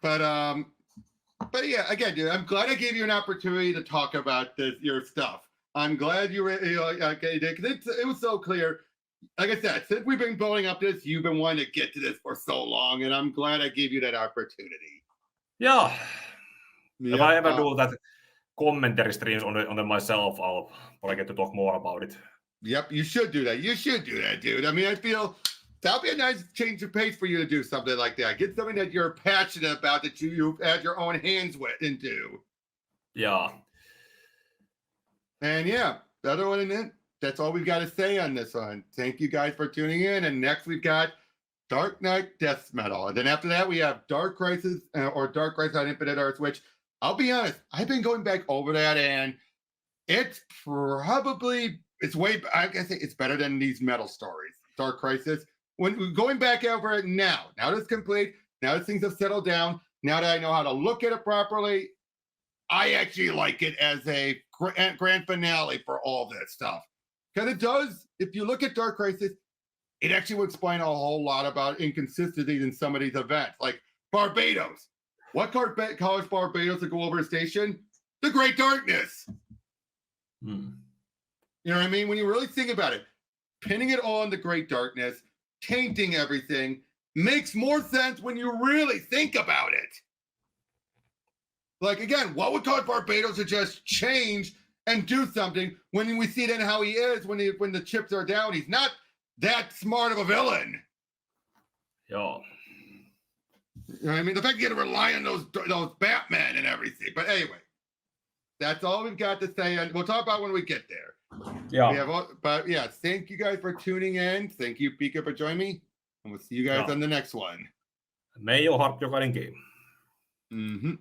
but yeah, again, dude, I'm glad I gave you an opportunity to talk about your stuff. I'm glad you were okay, because it was so clear. Like I said, since we've been building up this, you've been wanting to get to this for so long, and I'm glad I gave you that opportunity. Yeah. If I ever do that commentary streams on it myself, I'll probably get to talk more about it. Yep, you should do that. You should do that, dude. I mean, I feel that'll be a nice change of pace for you to do something like that. Get something that you're passionate about, that you've had your own hands into. Yeah. And yeah, that's all we've got to say on this one. Thank you guys for tuning in. And next we've got Dark Knight Death Metal. And then after that, we have Dark Crisis on Infinite Earths, which I'll be honest, I've been going back over that, and it's better than these metal stories. Dark Crisis. When we're going back over it now that it's complete, now that things have settled down, now that I know how to look at it properly, I actually like it as a grand finale for all this stuff. Because it does, if you look at Dark Crisis, it actually will explain a whole lot about inconsistencies in some of these events. Like Barbatos. What caused Barbatos to go over a station? The Great Darkness. You know what I mean? When you really think about it, pinning it on the Great Darkness, tainting everything, makes more sense when you really think about it. Like, again, what would cause Barbatos to just change and do something when we see then how he is when the chips are down? He's not that smart of a villain. Joo. You know what I mean? The fact you got to rely on those Batman and everything. But anyway, that's all we've got to say, and we'll talk about when we get there. Yeah. But yeah, thank you guys for tuning in. Thank you, Pika, for joining me, and we'll see you guys on the next one. Me ei ole harppi jokainen game. Mm-hmm.